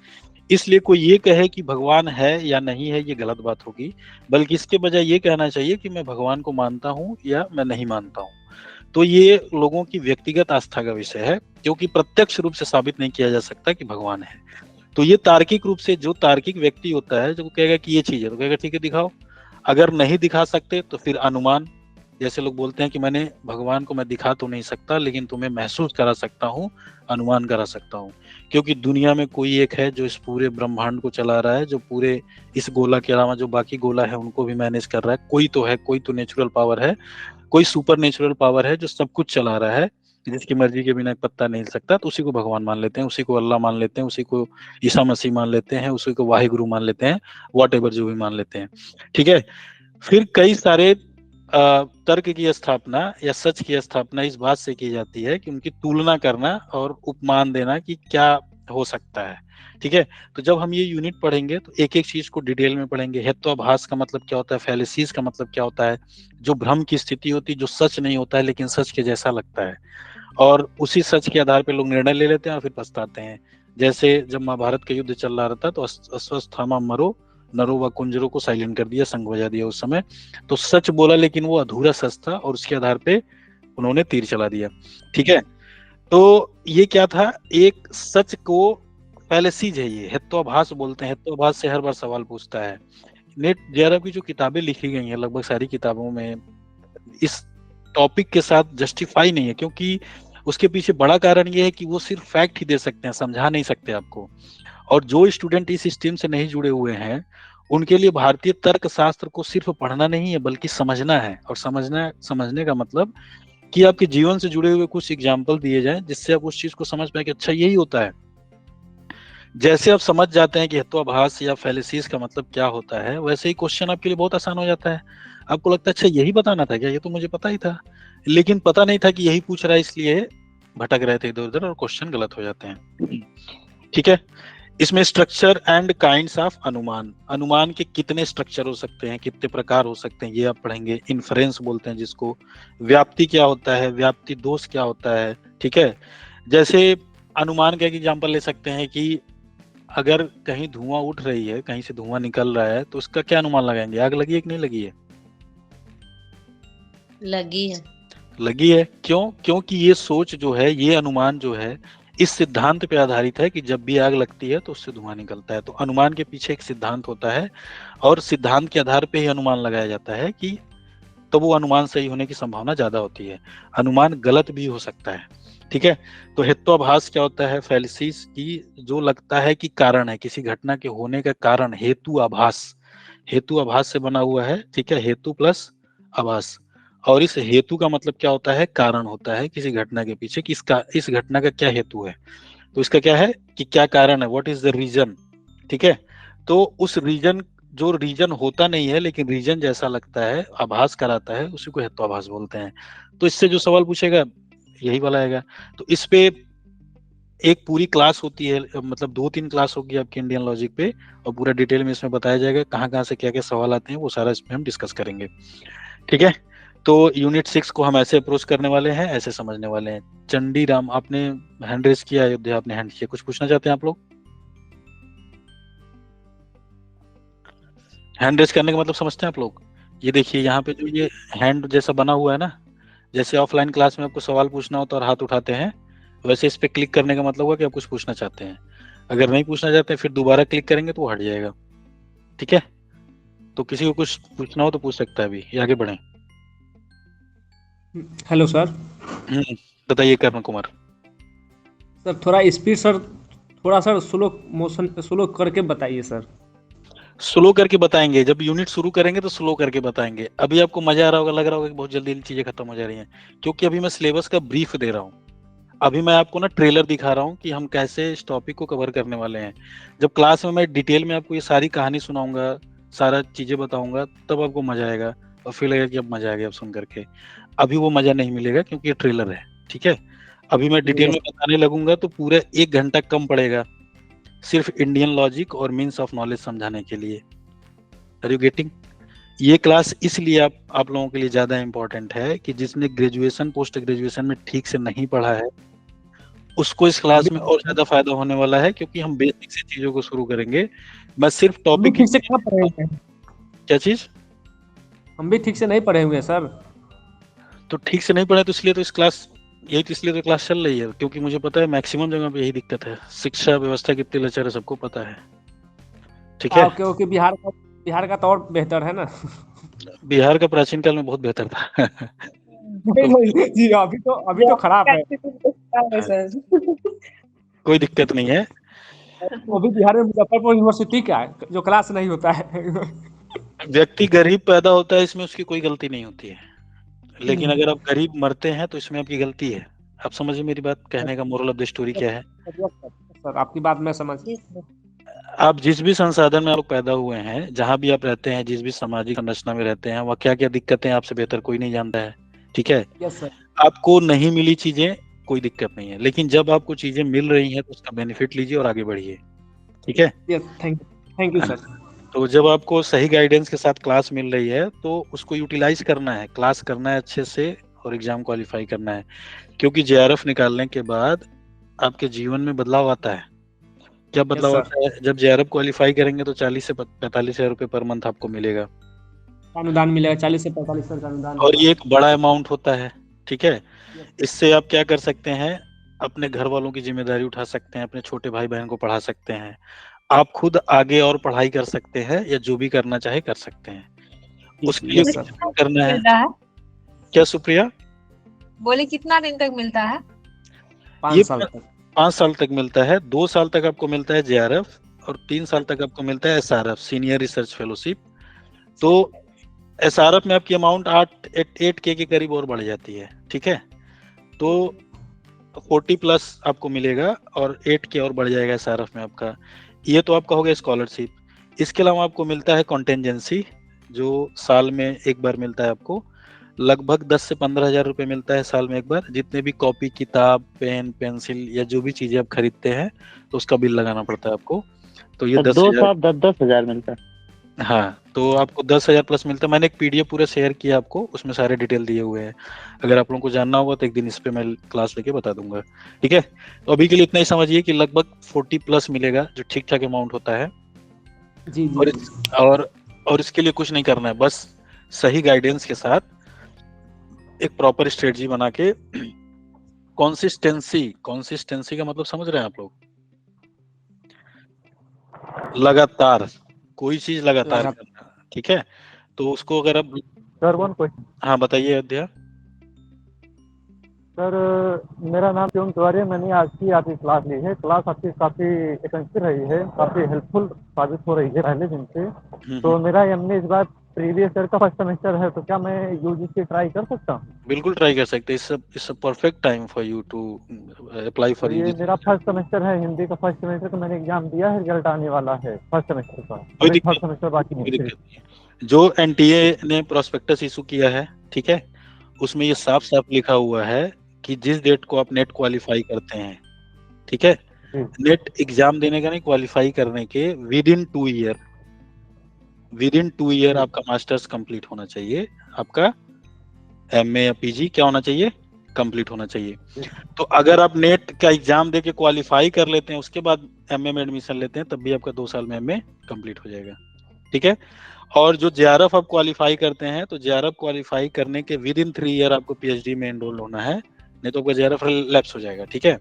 इसलिए कोई ये कहे कि भगवान है या नहीं है ये गलत बात होगी, बल्कि इसके बजाय ये कहना चाहिए कि मैं भगवान को मानता हूँ या मैं नहीं मानता हूँ। तो ये लोगों की व्यक्तिगत आस्था का विषय है, क्योंकि प्रत्यक्ष रूप से साबित नहीं किया जा सकता कि भगवान है। तो ये तार्किक रूप से, जो तार्किक व्यक्ति होता है जो कहेगा कि ये चीज है तो कहेगा ठीक है दिखाओ। अगर नहीं दिखा सकते तो फिर अनुमान, जैसे लोग बोलते हैं कि मैंने भगवान को मैं दिखा तो नहीं सकता लेकिन तुम्हें महसूस करा सकता हूँ, अनुमान करा सकता हूँ, क्योंकि दुनिया में कोई एक है जो इस पूरे ब्रह्मांड को चला रहा है, जो पूरे इस गोला के अलावा जो बाकी गोला है उनको भी मैनेज कर रहा है। कोई तो है, कोई तो नेचुरल पावर है, कोई सुपर नेचुरल पावर है जो सब कुछ चला रहा है, जिसकी मर्जी के बिना एक पत्ता नहीं हिल सकता। तो उसी को भगवान मान लेते हैं, उसी को अल्लाह मान लेते हैं, उसी को ईसा मसीह मान लेते हैं, उसी को वाहिगुरु मान लेते हैं, व्हाटएवर जो भी मान लेते हैं। ठीक है, फिर कई सारे तर्क की स्थापना या सच की स्थापना इस बात से की जाती है कि उनकी तुलना करना और उपमान देना कि क्या हो सकता है। ठीक है, तो जब हम ये यूनिट पढ़ेंगे तो एक एक चीज को डिटेल में पढ़ेंगे। हेत्वाभास का मतलब क्या होता है, फैलेसीज का मतलब क्या होता है, जो भ्रम की स्थिति होती है, जो सच नहीं होता है लेकिन सच के जैसा लगता है, और उसी सच के आधार पर लोग निर्णय ले लेते हैं और फिर पछताते हैं। जैसे जब महाभारत का युद्ध चल रहा था तो अश्वत्थामा मरो नरो व कुंजरों को साइलेंट कर दिया, संग बजा दिया उस समय। तो सच बोला लेकिन वो अधूरा सच था और उसके आधार पे उन्होंने तीर चला दिया। ठीक है, तो ये क्या था, एक सच को फैलेसीज है, ये हेत्वाभास बोलते हैं। हेत्वाभास से हर बार सवाल पूछता है। नेट जेआरएफ की जो किताबें लिखी गई हैं लगभग सारी किताबों में इस टॉपिक के साथ जस्टिफाई नहीं है, क्योंकि उसके पीछे बड़ा कारण ये है कि वो सिर्फ फैक्ट ही दे सकते हैं, समझा नहीं सकते आपको। और जो स्टूडेंट इस सिस्टम से नहीं जुड़े हुए हैं उनके लिए भारतीय तर्कशास्त्र को सिर्फ पढ़ना नहीं है बल्कि समझना है। और समझने का मतलब कि आपके जीवन से जुड़े हुए कुछ एग्जाम्पल दिए जाएं जिससे आप उस चीज को समझ पाए कि अच्छा यही होता है। जैसे आप समझ जाते हैं कि हेत्वाभास या फैलेसीज का मतलब क्या होता है, वैसे ही क्वेश्चन आपके लिए बहुत आसान हो जाता है। आपको लगता है अच्छा यही बताना था क्या, ये तो मुझे पता ही था, लेकिन पता नहीं था कि यही पूछ रहा है, इसलिए भटक रहे थे इधर उधर और क्वेश्चन गलत हो जाते हैं। ठीक है। इसमें स्ट्रक्चर एंड काइंड्स ऑफ अनुमान, अनुमान के कितने स्ट्रक्चर हो सकते हैं, कितने प्रकार हो सकते हैं, ये आप पढ़ेंगे। इन्फरेंस बोलते हैं जिसको। व्याप्ति क्या होता है, व्याप्ति दोष क्या होता है, ठीक है। जैसे अनुमान का एक एग्जांपल ले सकते हैं कि अगर कहीं धुआं उठ रही है, कहीं से धुआं निकल रहा है, तो उसका क्या अनुमान लगाएंगे, आग लगी है कि नहीं लगी है? लगी है। लगी है। क्यों? क्योंकि ये सोच जो है, ये अनुमान जो है, इस सिद्धांत पे आधारित है कि जब भी आग लगती है तो उससे धुआं निकलता है। तो अनुमान के पीछे एक सिद्धांत होता है और सिद्धांत के आधार पे ही अनुमान लगाया जाता है कि तो वो अनुमान सही होने की संभावना ज्यादा होती है। अनुमान गलत भी हो सकता है, ठीक है। तो हेतुआभास क्या होता है? फैलिसिस की जो लगता है कि कारण है, किसी घटना के होने का कारण, हेतुआभास। हेतुआभास से बना हुआ है, ठीक है, हेतु प्लस आभास। और इस हेतु का मतलब क्या होता है? कारण होता है किसी घटना के पीछे कि इस घटना का क्या हेतु है। तो इसका क्या है कि क्या कारण है, व्हाट इज द रीजन, ठीक है। तो उस रीजन, जो रीजन होता नहीं है लेकिन रीजन जैसा लगता है, आभास कराता है, उसी को हेतुआभास बोलते हैं। तो इससे जो सवाल पूछेगा यही वाला आएगा। तो इस पे एक पूरी क्लास होती है, मतलब 2-3 क्लास होगी आपकी इंडियन लॉजिक पे, और पूरा डिटेल में इसमें बताया जाएगा कहाँ कहाँ से क्या क्या सवाल आते हैं, वो सारा इसमें हम डिस्कस करेंगे, ठीक है। तो यूनिट 6 को हम ऐसे अप्रोच करने वाले हैं, ऐसे समझने वाले हैं। चंडी राम, आपने हैंड रेस किया, अयोध्या आपने हैंड किया, कुछ पूछना चाहते हैं आप लोग? हैंड रेस करने का मतलब समझते हैं आप लोग? ये देखिए यहाँ पे जो ये हैंड जैसा बना हुआ है ना, जैसे ऑफलाइन क्लास में आपको सवाल पूछना होता है और हाथ उठाते हैं, वैसे इस पे क्लिक करने का मतलब हुआ कि आप कुछ पूछना चाहते हैं। अगर नहीं पूछना चाहते फिर दोबारा क्लिक करेंगे तो वो हट जाएगा, ठीक है। तो किसी को कुछ पूछना हो तो पूछ सकता है अभी, ये आगे बढ़े। Hello sir. बताइए कर्ण कुमार। सर थोड़ा स्पीड सर, थोड़ा सर स्लो मोशन, स्लो करके बताइए सर। स्लो करके बताएंगे, जब यूनिट शुरू करेंगे तो स्लो करके बताएंगे। अभी आपको मजा आ रहा होगा, लग रहा होगा कि बहुत जल्दी चीजें खत्म हो जा रही हैं, क्योंकि अभी मैं सिलेबस का ब्रीफ दे रहा हूँ। अभी मैं आपको ना ट्रेलर दिखा रहा हूँ कि हम कैसे इस टॉपिक को कवर करने वाले हैं। जब क्लास में मैं डिटेल में आपको ये सारी कहानी सुनाऊंगा, सारा चीजें बताऊंगा, तब आपको मजा आएगा और फिर लगेगा कि अब मजा आ गया अब सुन करके। अभी वो मजा नहीं मिलेगा क्योंकि ये ट्रेलर है, ठीक है। अभी मैं डिटेल में बताने लगूंगा तो पूरे 1 घंटा कम पड़ेगा सिर्फ इंडियन लॉजिक और मीन्स ऑफ नॉलेज समझाने के लिए। Are you getting? ये क्लास इसलिए आप लोगों के लिए ज्यादा इंपॉर्टेंट है कि जिसने ग्रेजुएशन पोस्ट ग्रेजुएशन में ठीक से नहीं पढ़ा है उसको इस क्लास में और ज्यादा फायदा होने वाला है, क्योंकि हम बेसिक से चीजों को शुरू करेंगे। मैं सिर्फ टॉपिक ठीक से क्या पढ़े हुए हैं? क्या चीज? हम भी ठीक से नहीं पढ़े हुए सर। तो ठीक से नहीं पढ़े तो इसलिए तो इस क्लास, यही तो इसलिए तो क्लास चल रही है, क्योंकि मुझे पता है मैक्सिमम जगह पे यही दिक्कत है। शिक्षा व्यवस्था कितनी लचर है सबको पता है, ठीक है। क्योंकि बिहार का तो और बेहतर है ना। बिहार का प्राचीन काल में बहुत बेहतर था। जी अभी तो खराब है। कोई दिक्कत नहीं है। वो भी बिहार में मुजफ्फरपुर यूनिवर्सिटी का है जो क्लास नहीं होता है। व्यक्ति गरीब पैदा होता है, इसमें उसकी कोई गलती नहीं होती है, लेकिन अगर आप गरीब मरते हैं तो इसमें आपकी गलती है। आप समझिए मेरी बात, कहने का मोरल ऑफ द स्टोरी क्या है। सर आपकी बात मैं समझ। आप जिस भी संसाधन में आप लोग पैदा हुए हैं, जहां भी आप रहते हैं, जिस भी सामाजिक संरचना में रहते हैं, वह क्या क्या दिक्कतें आपसे बेहतर कोई नहीं जानता है, ठीक है। आपको नहीं मिली चीजें कोई दिक्कत नहीं है, लेकिन जब आपको चीजें मिल रही हैं तो उसका बेनिफिट लीजिए और आगे बढ़िए, ठीक है। Thank you sir. तो जब आपको सही गाइडेंस के साथ क्लास मिल रही है तो उसको यूटिलाइज करना है, क्लास करना है अच्छे से और एग्जाम क्वालिफाई करना है, क्योंकि जेआरएफ निकालने के बाद आपके जीवन में बदलाव आता है। क्या बदलाव आता है? जब जेआरएफ क्वालिफाई करेंगे तो 40 से 45 हजार रुपए पर मंथ आपको मिलेगा, अनुदान मिलेगा। 40 से 45 हजार का अनुदान, और ये एक बड़ा अमाउंट होता है, ठीक है। इससे आप क्या कर सकते हैं, अपने घर वालों की जिम्मेदारी उठा सकते हैं, अपने छोटे भाई बहन को पढ़ा सकते हैं, आप खुद आगे और पढ़ाई कर सकते हैं, या जो भी करना चाहे कर सकते हैं। उसके लिए करना है क्या सुप्रिया? बोले कितना दिन तक मिलता है? 5 साल तक। 5 साल तक मिलता है। 2 साल तक आपको मिलता है जेआरएफ और 3 साल तक आपको मिलता है एसआरएफ, सीनियर रिसर्च फेलोशिप। तो एसआरएफ में आपकी अमाउंट 8K के करीब और बढ़ जाती है, ठीक है। तो 40 प्लस आपको मिलेगा और 8K और बढ़ जाएगा एसआरएफ में आपका। ये तो आपका हो गया स्कॉलरशिप। इसके अलावा आपको मिलता है कॉन्टेंजेंसी, जो साल में एक बार मिलता है आपको, लगभग 10 से 15 हजार रुपए मिलता है साल में एक बार। जितने भी कॉपी, किताब, पेन, पेंसिल या जो भी चीजें आप खरीदते हैं तो उसका बिल लगाना पड़ता है आपको। तो ये 2 10,000। साल 10,000 मिलता है। हाँ, तो आपको 10,000 प्लस मिलता है। मैंने एक पीडीएफ पूरा शेयर किया आपको, उसमें सारे डिटेल दिए हुए हैं। अगर आप लोगों को जानना होगा तो एक दिन इस पे मैं क्लास लेके बता दूंगा, ठीक है। तो अभी के लिए इतना ही समझिए कि लगभग 40 प्लस मिलेगा, जो ठीक ठाक अमाउंट होता है। जी और जी और इसके लिए कुछ नहीं करना है, बस सही गाइडेंस के साथ एक प्रॉपर स्ट्रेटजी बना के कंसिस्टेंसी का मतलब समझ रहे हैं आप लोग? लगातार कोई चीज लगातार करना, ठीक है। तो उसको अगर आप सर वन क्वेश्चन। हाँ बताइए अध्याय। सर मेरा नाम शिवम तिवारी है, मैंने आज की क्लास ली है। क्लास आपकी काफ़ी एक्सपेंसिव रही है, काफ़ी हेल्पफुल साबित हो रही है पहले दिन से। तो मेरा एमए इस बार प्रीवियस ईयर का फर्स्ट सेमेस्टर है, तो क्या मैं यूजीसी ट्राई कर सकता हूँ? बिल्कुल ट्राई कर सकते हैं। It's a perfect time for you to apply for ये यूजीसी। मेरा फर्स्ट सेमेस्टर है, हिंदी का फर्स्ट सेमेस्टर का मैंने एग्जाम दिया है, रिजल्ट आने वाला है फर्स्ट सेमेस्टर का। कोई अभी थर्ड दिक्कत सेमेस्टर बाकी कोई है। दिक्कत नहीं। जो एनटीए ने प्रोस्पेक्टस इशू किया है, ठीक है, उसमें ये साफ साफ लिखा हुआ है कि जिस डेट को आप नेट क्वालिफाई करते हैं, ठीक है, नेट एग्जाम देने का नहीं, क्वालिफाई करने के विद इन 2 ईयर आपका मास्टर्स कंप्लीट होना चाहिए, आपका एमए या पीजी क्या होना चाहिए, कंप्लीट होना चाहिए। तो अगर आप नेट का एग्जाम देके क्वालिफाई कर लेते हैं, उसके बाद एमए में एडमिशन लेते हैं, तब भी आपका 2 साल में एमए कंप्लीट हो जाएगा, ठीक है। और जो जेआरएफ आप क्वालिफाई करते हैं, तो जेआरएफ क्वालिफाई करने के विद इन 3 ईयर आपको पीएचडी में एनरोल होना है, नहीं तो आपका जेआरएफ लैप्स हो जाएगा, ठीक है।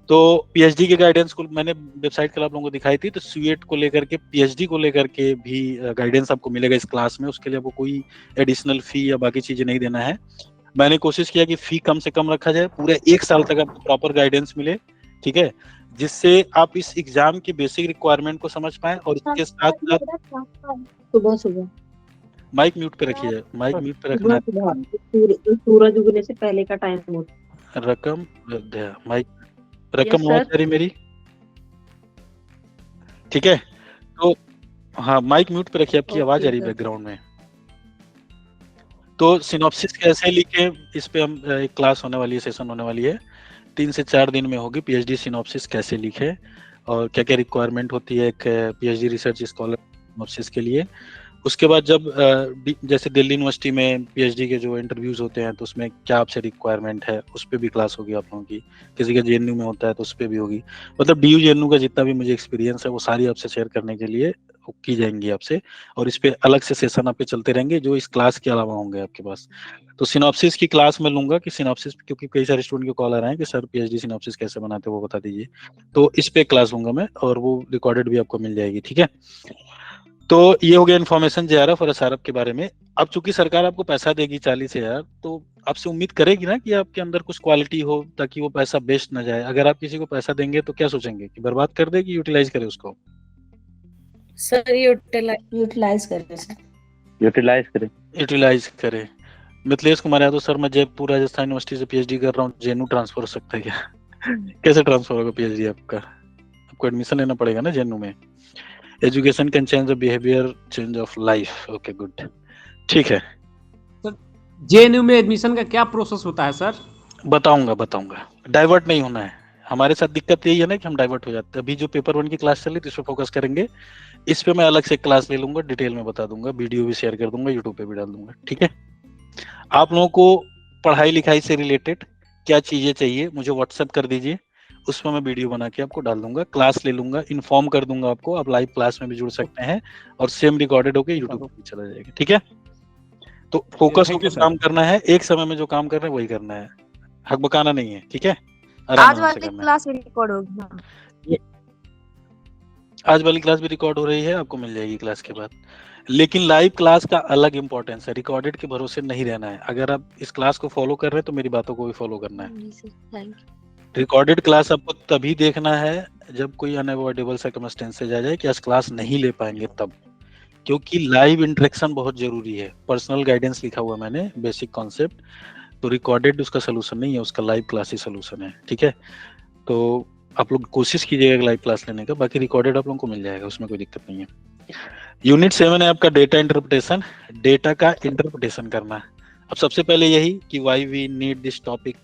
तो पीएचडी के गाइडेंस को मैंने वेबसाइट कल आप लोगों को दिखाई थी, तो स्यूएट को लेकर के, पीएचडी को लेकर के भी गाइडेंस आपको मिलेगा इस क्लास में। उसके लिए आपको कोई एडिशनल फी या बाकी चीजें नहीं देना है। मैंने कोशिश किया कि फी कम से कम रखा जाए, पूरे 1 साल तक आपको प्रॉपर गाइडेंस मिले, ठीक है, जिससे आप इस एग्जाम की बेसिक रिक्वायरमेंट को समझ पाए। और इसके साथ साथ सुबह माइक म्यूट पे रखिए, माइक म्यूट पे रखना है। सूरज उगने से पहले का टाइम रकम माइक रकम आवाज आ रही मेरी, ठीक है। तो हाँ, माइक म्यूट पे रखिए, आपकी आवाज आ रही है बैकग्राउंड में। तो सिनॉप्सिस कैसे लिखे, इस पे हम एक क्लास होने वाली है, सेशन होने वाली है, 3 से 4 दिन में होगी। पीएचडी सिनॉप्सिस कैसे लिखे और क्या क्या रिक्वायरमेंट होती है एक पीएचडी रिसर्च स्कॉलर सिनॉप्सिस के लिए। उसके बाद जब जैसे दिल्ली यूनिवर्सिटी में पीएचडी के जो इंटरव्यूज होते हैं, तो उसमें क्या आपसे रिक्वायरमेंट है, उस पर भी क्लास होगी आप लोगों की। किसी का जेएनयू में होता है तो उस पर भी होगी। मतलब डीयू जेएनयू का जितना भी मुझे एक्सपीरियंस है वो सारी आपसे शेयर करने के लिए की जाएंगी आपसे। और इस पे अलग से सेशन आपके चलते रहेंगे जो इस क्लास के अलावा होंगे आपके पास। तो सिनॉप्सिस की क्लास में लूंगा कि सिनॉप्सिस, क्योंकि कई सारे स्टूडेंट के कॉल आ रहे हैं कि सर पीएचडी सिनॉप्सिस कैसे बनाते हो वो बता दीजिए, तो इस पे क्लास लूंगा मैं, और वो रिकॉर्डेड भी आपको मिल जाएगी, ठीक है। तो ये हो गया इन्फॉर्मेशन जेआरएफ और एसआरएफ के बारे में। अब चूंकि सरकार आपको पैसा देगी 40,000, तो आपसे उम्मीद करेगी ना कि आपके अंदर कुछ क्वालिटी हो, ताकि वो पैसा वेस्ट ना जाए। अगर आप किसी को पैसा देंगे तो क्या सोचेंगे कि बर्बाद कर दे कि यूटिलाइज करे उसको? सर यूटिलाइज करें सर, यूटिलाइज करे। मिथिलेश कुमार यादव सर, मैं जयपुर राजस्थान यूनिवर्सिटी से पीएचडी कर रहा हूँ, जेएनयू ट्रांसफर हो सकता है क्या? कैसे ट्रांसफर होगा पीएचडी आपका? आपको एडमिशन लेना पड़ेगा ना जेएनयू में। Education can change the behaviour, change of life. Okay good, ठीक है। जेएनयू में एडमिशन का क्या प्रोसेस होता है सर? बताऊंगा। डाइवर्ट नहीं होना है। हमारे साथ दिक्कत यही है ना कि हम डाइवर्ट हो जाते हैं। अभी जो पेपर 1 की क्लास चल रही है इस पे फोकस करेंगे। इस पे मैं अलग से क्लास ले लूंगा, डिटेल में बता दूंगा, वीडियो भी शेयर कर दूंगा, यूट्यूब पे भी डाल दूंगा, ठीक है। आप लोगों को पढ़ाई लिखाई से रिलेटेड क्या चीजें चाहिए मुझे व्हाट्सएप कर दीजिए, उस पर मैं वीडियो बना के आपको डाल दूंगा, क्लास ले लूंगा, इन्फॉर्म कर दूंगा आपको। आप लाइव क्लास में भी जुड़ सकते हैं और सेम रिकॉर्डेड होकर यूट्यूब पर भी चला जाएगा, ठीक है। तो फोकस होकर काम करना है, एक समय में जो काम कर रहे हैं वही करना है, हक बकाना नहीं है, ठीक है। आज वाली क्लास रिकॉर्ड होगी, आज वाली क्लास भी रिकॉर्ड हो रही है, आपको मिल जाएगी क्लास के बाद। लेकिन लाइव क्लास का अलग इंपॉर्टेंस है, रिकॉर्डेड के भरोसे नहीं रहना है। अगर आप इस क्लास को फॉलो कर रहे हैं तो मेरी बातों को भी फॉलो करना है। रिकॉर्डेड क्लास आपको तभी देखना है जब कोई अनअवॉइडेबल सर्कमस्टेंसेज आ जाए कि आज क्लास नहीं ले पाएंगे तब, क्योंकि लाइव इंटरेक्शन बहुत जरूरी है। पर्सनल गाइडेंस लिखा हुआ मैंने, बेसिक कॉन्सेप्ट। तो रिकॉर्डेड उसका सोल्यूशन नहीं है, उसका लाइव क्लास ही सोल्यूशन है, ठीक है। तो आप लोग कोशिश कीजिएगा लाइव क्लास लेने का, बाकी रिकॉर्डेड आप लोगों को मिल जाएगा, उसमें कोई दिक्कत नहीं है। यूनिट 7 है आपका डेटा इंटरप्रिटेशन। डेटा का इंटरप्रिटेशन करना, अब सबसे पहले यही कि why we need this topic,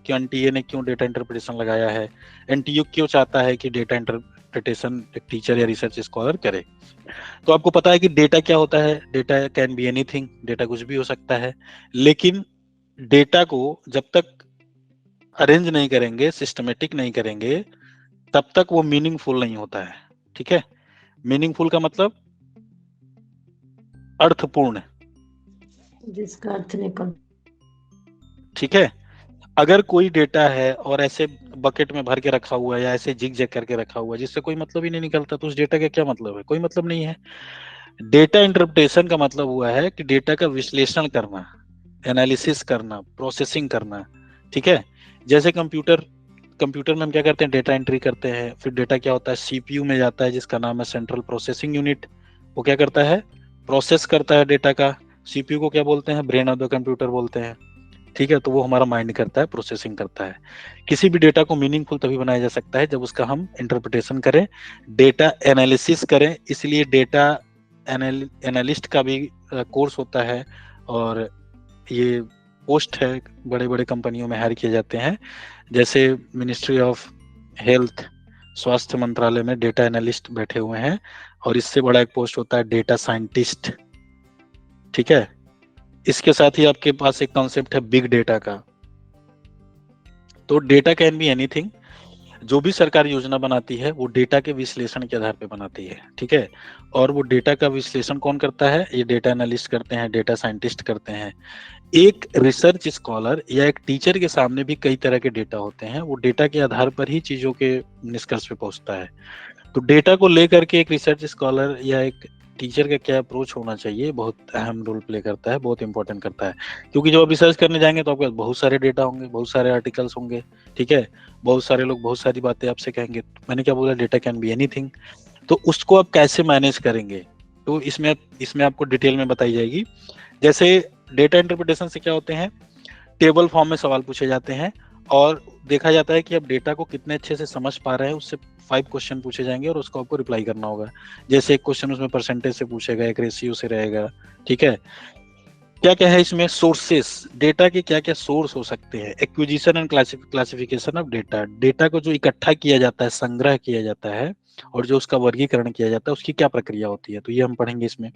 क्यों एनटीए ने क्यों डेटा इंटरप्रिटेशन लगाया है, एनटीयू क्यों चाहता है कि डेटा इंटरप्रिटेशन एक टीचर या रिसर्च स्कॉलर करे। तो आपको पता है कि डेटा क्या होता है, data can be anything, data कुछ भी हो सकता है, लेकिन डेटा को जब तक अरेंज नहीं करेंगे, सिस्टमेटिक नहीं करेंगे, तब तक वो मीनिंगफुल नहीं होता है। ठीक है, मीनिंगफुल का मतलब अर्थपूर्ण, जिसका अर्थ निकल। ठीक है। अगर कोई डेटा है और ऐसे बकेट में भर के रखा हुआ है या ऐसे जिग जैग करके रखा हुआ है जिससे कोई मतलब ही नहीं निकलता, तो उस डेटा का क्या मतलब है? कोई मतलब नहीं है। डेटा इंटरप्रिटेशन का मतलब हुआ है कि डेटा का विश्लेषण करना, एनालिसिस करना, प्रोसेसिंग करना। ठीक है, जैसे कंप्यूटर में हम क्या करते हैं, डेटा एंट्री करते हैं, फिर डेटा क्या होता है, सीपीयू में जाता है जिसका नाम है सेंट्रल प्रोसेसिंग यूनिट। वो क्या करता है, प्रोसेस करता है डेटा का। सीपीयू को क्या बोलते हैं, ब्रेन ऑफ द कंप्यूटर बोलते हैं। ठीक है, तो वो हमारा माइंड करता है, प्रोसेसिंग करता है। किसी भी डेटा को मीनिंगफुल तभी बनाया जा सकता है जब उसका हम इंटरप्रिटेशन करें, डेटा एनालिसिस करें। इसलिए डेटा एनालिस्ट का भी कोर्स होता है और ये पोस्ट है, बड़े बड़े कंपनियों में हायर किए जाते हैं। जैसे मिनिस्ट्री ऑफ हेल्थ, स्वास्थ्य मंत्रालय में डेटा एनालिस्ट बैठे हुए हैं, और इससे बड़ा एक पोस्ट होता है डेटा साइंटिस्ट। ठीक है, इसके साथ ही आपके पास एक कॉन्सेप्ट है बिग डेटा का। तो डेटा कैन बी एनीथिंग। जो भी सरकार योजना बनाती है वो डेटा के विश्लेषण के आधार पे बनाती है। ठीक है, और वो डेटा का विश्लेषण कौन करता है? ये डेटा एनालिस्ट करते हैं, डेटा साइंटिस्ट करते हैं। एक रिसर्च स्कॉलर या एक टीचर के सामने भी कई तरह के डेटा होते हैं, वो डेटा के आधार पर ही चीजों के निष्कर्ष पे पहुंचता है। तो डेटा को लेकर के एक रिसर्च स्कॉलर या एक टीचर का क्या अप्रोच होना चाहिए, बहुत अहम रोल प्ले करता है, बहुत इंपॉर्टेंट करता है। क्योंकि जब आप रिसर्च करने जाएंगे तो आपके पास बहुत सारे डेटा होंगे, बहुत सारे आर्टिकल्स होंगे। ठीक है, बहुत सारे लोग बहुत सारी बातें आपसे कहेंगे। मैंने क्या बोला, डेटा कैन बी एनीथिंग। तो उसको आप कैसे मैनेज करेंगे, तो इसमें आपको डिटेल में बताई जाएगी। जैसे डेटा इंटरप्रिटेशन से क्या होते हैं, टेबल फॉर्म में सवाल पूछे जाते हैं और देखा जाता है कि आप डेटा को कितने अच्छे से समझ पा रहे हैं। उससे 5 क्वेश्चन पूछे जाएंगे और उसको आपको रिप्लाई करना होगा। जैसे एक क्वेश्चन उसमें परसेंटेज से पूछेगा, एक रेशियो से रहेगा। ठीक है, क्या क्या है इसमें, सोर्सेस, डेटा के क्या क्या सोर्स हो सकते हैं, acquisition and classification of data, data को जो इकट्ठा किया जाता है, संग्रह किया जाता है, और जो उसका वर्गीकरण किया जाता है उसकी क्या प्रक्रिया होती है, तो ये हम पढ़ेंगे इसमें।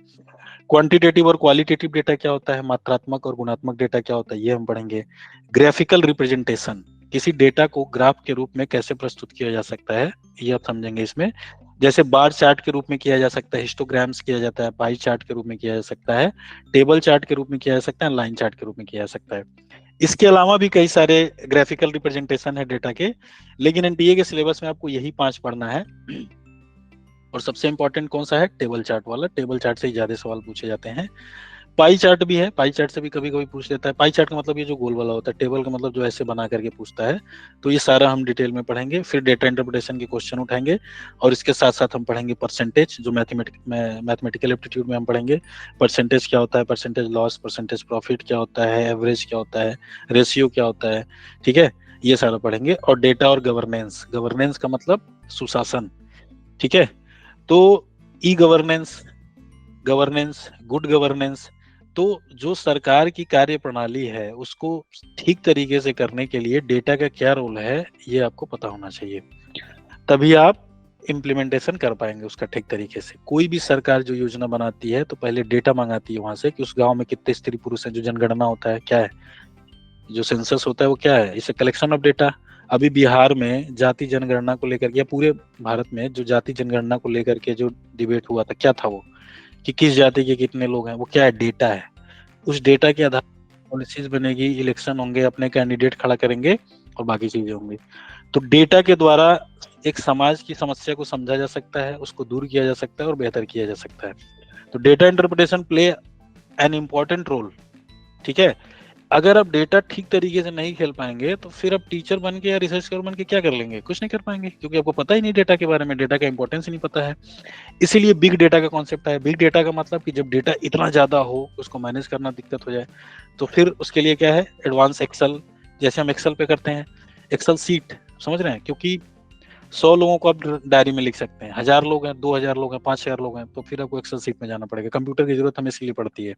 क्वांटिटेटिव और क्वालिटेटिव डेटा क्या होता है, मात्रात्मक और गुणात्मक डेटा क्या होता है, ये हम पढ़ेंगे। ग्राफिकल रिप्रेजेंटेशन, किसी डेटा को ग्राफ के रूप में कैसे प्रस्तुत किया जा सकता है, ये आप समझेंगे इसमें। जैसे बार चार्ट के रूप में किया जा सकता है, हिस्टोग्राम्स किया जाता है, पाई चार्ट के रूप में किया जा सकता है, टेबल चार्ट के रूप में किया जा सकता है, लाइन चार्ट के रूप में किया जा सकता है। इसके अलावा भी कई सारे ग्राफिकल रिप्रेजेंटेशन है डेटा के, लेकिन एनटीए के सिलेबस में आपको यही 5 पढ़ना है। और सबसे इंपॉर्टेंट कौन सा है, टेबल चार्ट वाला। टेबल चार्ट से ही ज्यादा सवाल पूछे जाते हैं। पाई चार्ट भी है, पाई चार्ट से भी कभी कभी पूछ लेता है। पाई चार्ट का मतलब ये जो गोल वाला होता है, टेबल का मतलब जो ऐसे बना करके पूछता है। तो ये सारा हम डिटेल में पढ़ेंगे। फिर डेटा इंटरप्रिटेशन के क्वेश्चन उठाएंगे और इसके साथ साथ हम पढ़ेंगे परसेंटेज, जो मैथमेटिकल एप्टीट्यूड में हम पढ़ेंगे। परसेंटेज क्या होता है, परसेंटेज लॉस, परसेंटेज प्रॉफिट क्या होता है, एवरेज क्या होता है, रेशियो क्या होता है। ठीक है, ये सारा पढ़ेंगे। और डेटा और गवर्नेंस, गवर्नेंस का मतलब सुशासन। ठीक है, तो e governance, governance, good governance. तो जो सरकार की कार्य प्रणाली है उसको ठीक तरीके से करने के लिए डेटा का क्या रोल है, ये आपको पता होना चाहिए। तभी आप इम्प्लीमेंटेशन कर पाएंगे उसका ठीक तरीके से। कोई भी सरकार जो योजना बनाती है तो पहले डेटा मंगाती है वहां से कि उस गांव में कितने स्त्री पुरुष हैं। जो जनगणना होता है क्या है, जो सेंसस होता है वो क्या है, इसे कलेक्शन ऑफ डेटा। अभी बिहार में जाति जनगणना को लेकर, या पूरे भारत में जो जाति जनगणना को लेकर के जो डिबेट हुआ था, क्या था वो, कि किस जाति के कितने लोग हैं, वो क्या है, डेटा है। उस डेटा के आधार पर पॉलिसीज बनेगी, इलेक्शन होंगे, अपने कैंडिडेट खड़ा करेंगे और बाकी चीजें होंगी। तो डेटा के द्वारा एक समाज की समस्या को समझा जा सकता है, उसको दूर किया जा सकता है और बेहतर किया जा सकता है। तो data interpretation play an important role. ठीक है, अगर आप डेटा ठीक तरीके से नहीं खेल पाएंगे तो फिर आप टीचर बन के या रिसर्च बन के क्या कर लेंगे, कुछ नहीं कर पाएंगे, क्योंकि आपको पता ही नहीं डेटा के बारे में, डेटा का इंपॉर्टेंस ही नहीं पता है। इसीलिए बिग डेटा का कॉन्सेप्ट है। बिग डेटा का मतलब कि जब डेटा इतना ज्यादा हो उसको मैनेज करना दिक्कत हो जाए, तो फिर उसके लिए क्या है, एडवांस एक्सेल, जैसे हम एक्सेल पे करते हैं, एक्सेल सीट, समझ रहे हैं, क्योंकि 100 लोगों को आप डायरी में लिख सकते हैं, 1000 लोग हैं, 2000 लोग हैं, 5000 लोग हैं, तो फिर आपको एक्सेल सीट में जाना पड़ेगा। कंप्यूटर की जरूरत हमें इसलिए पड़ती है।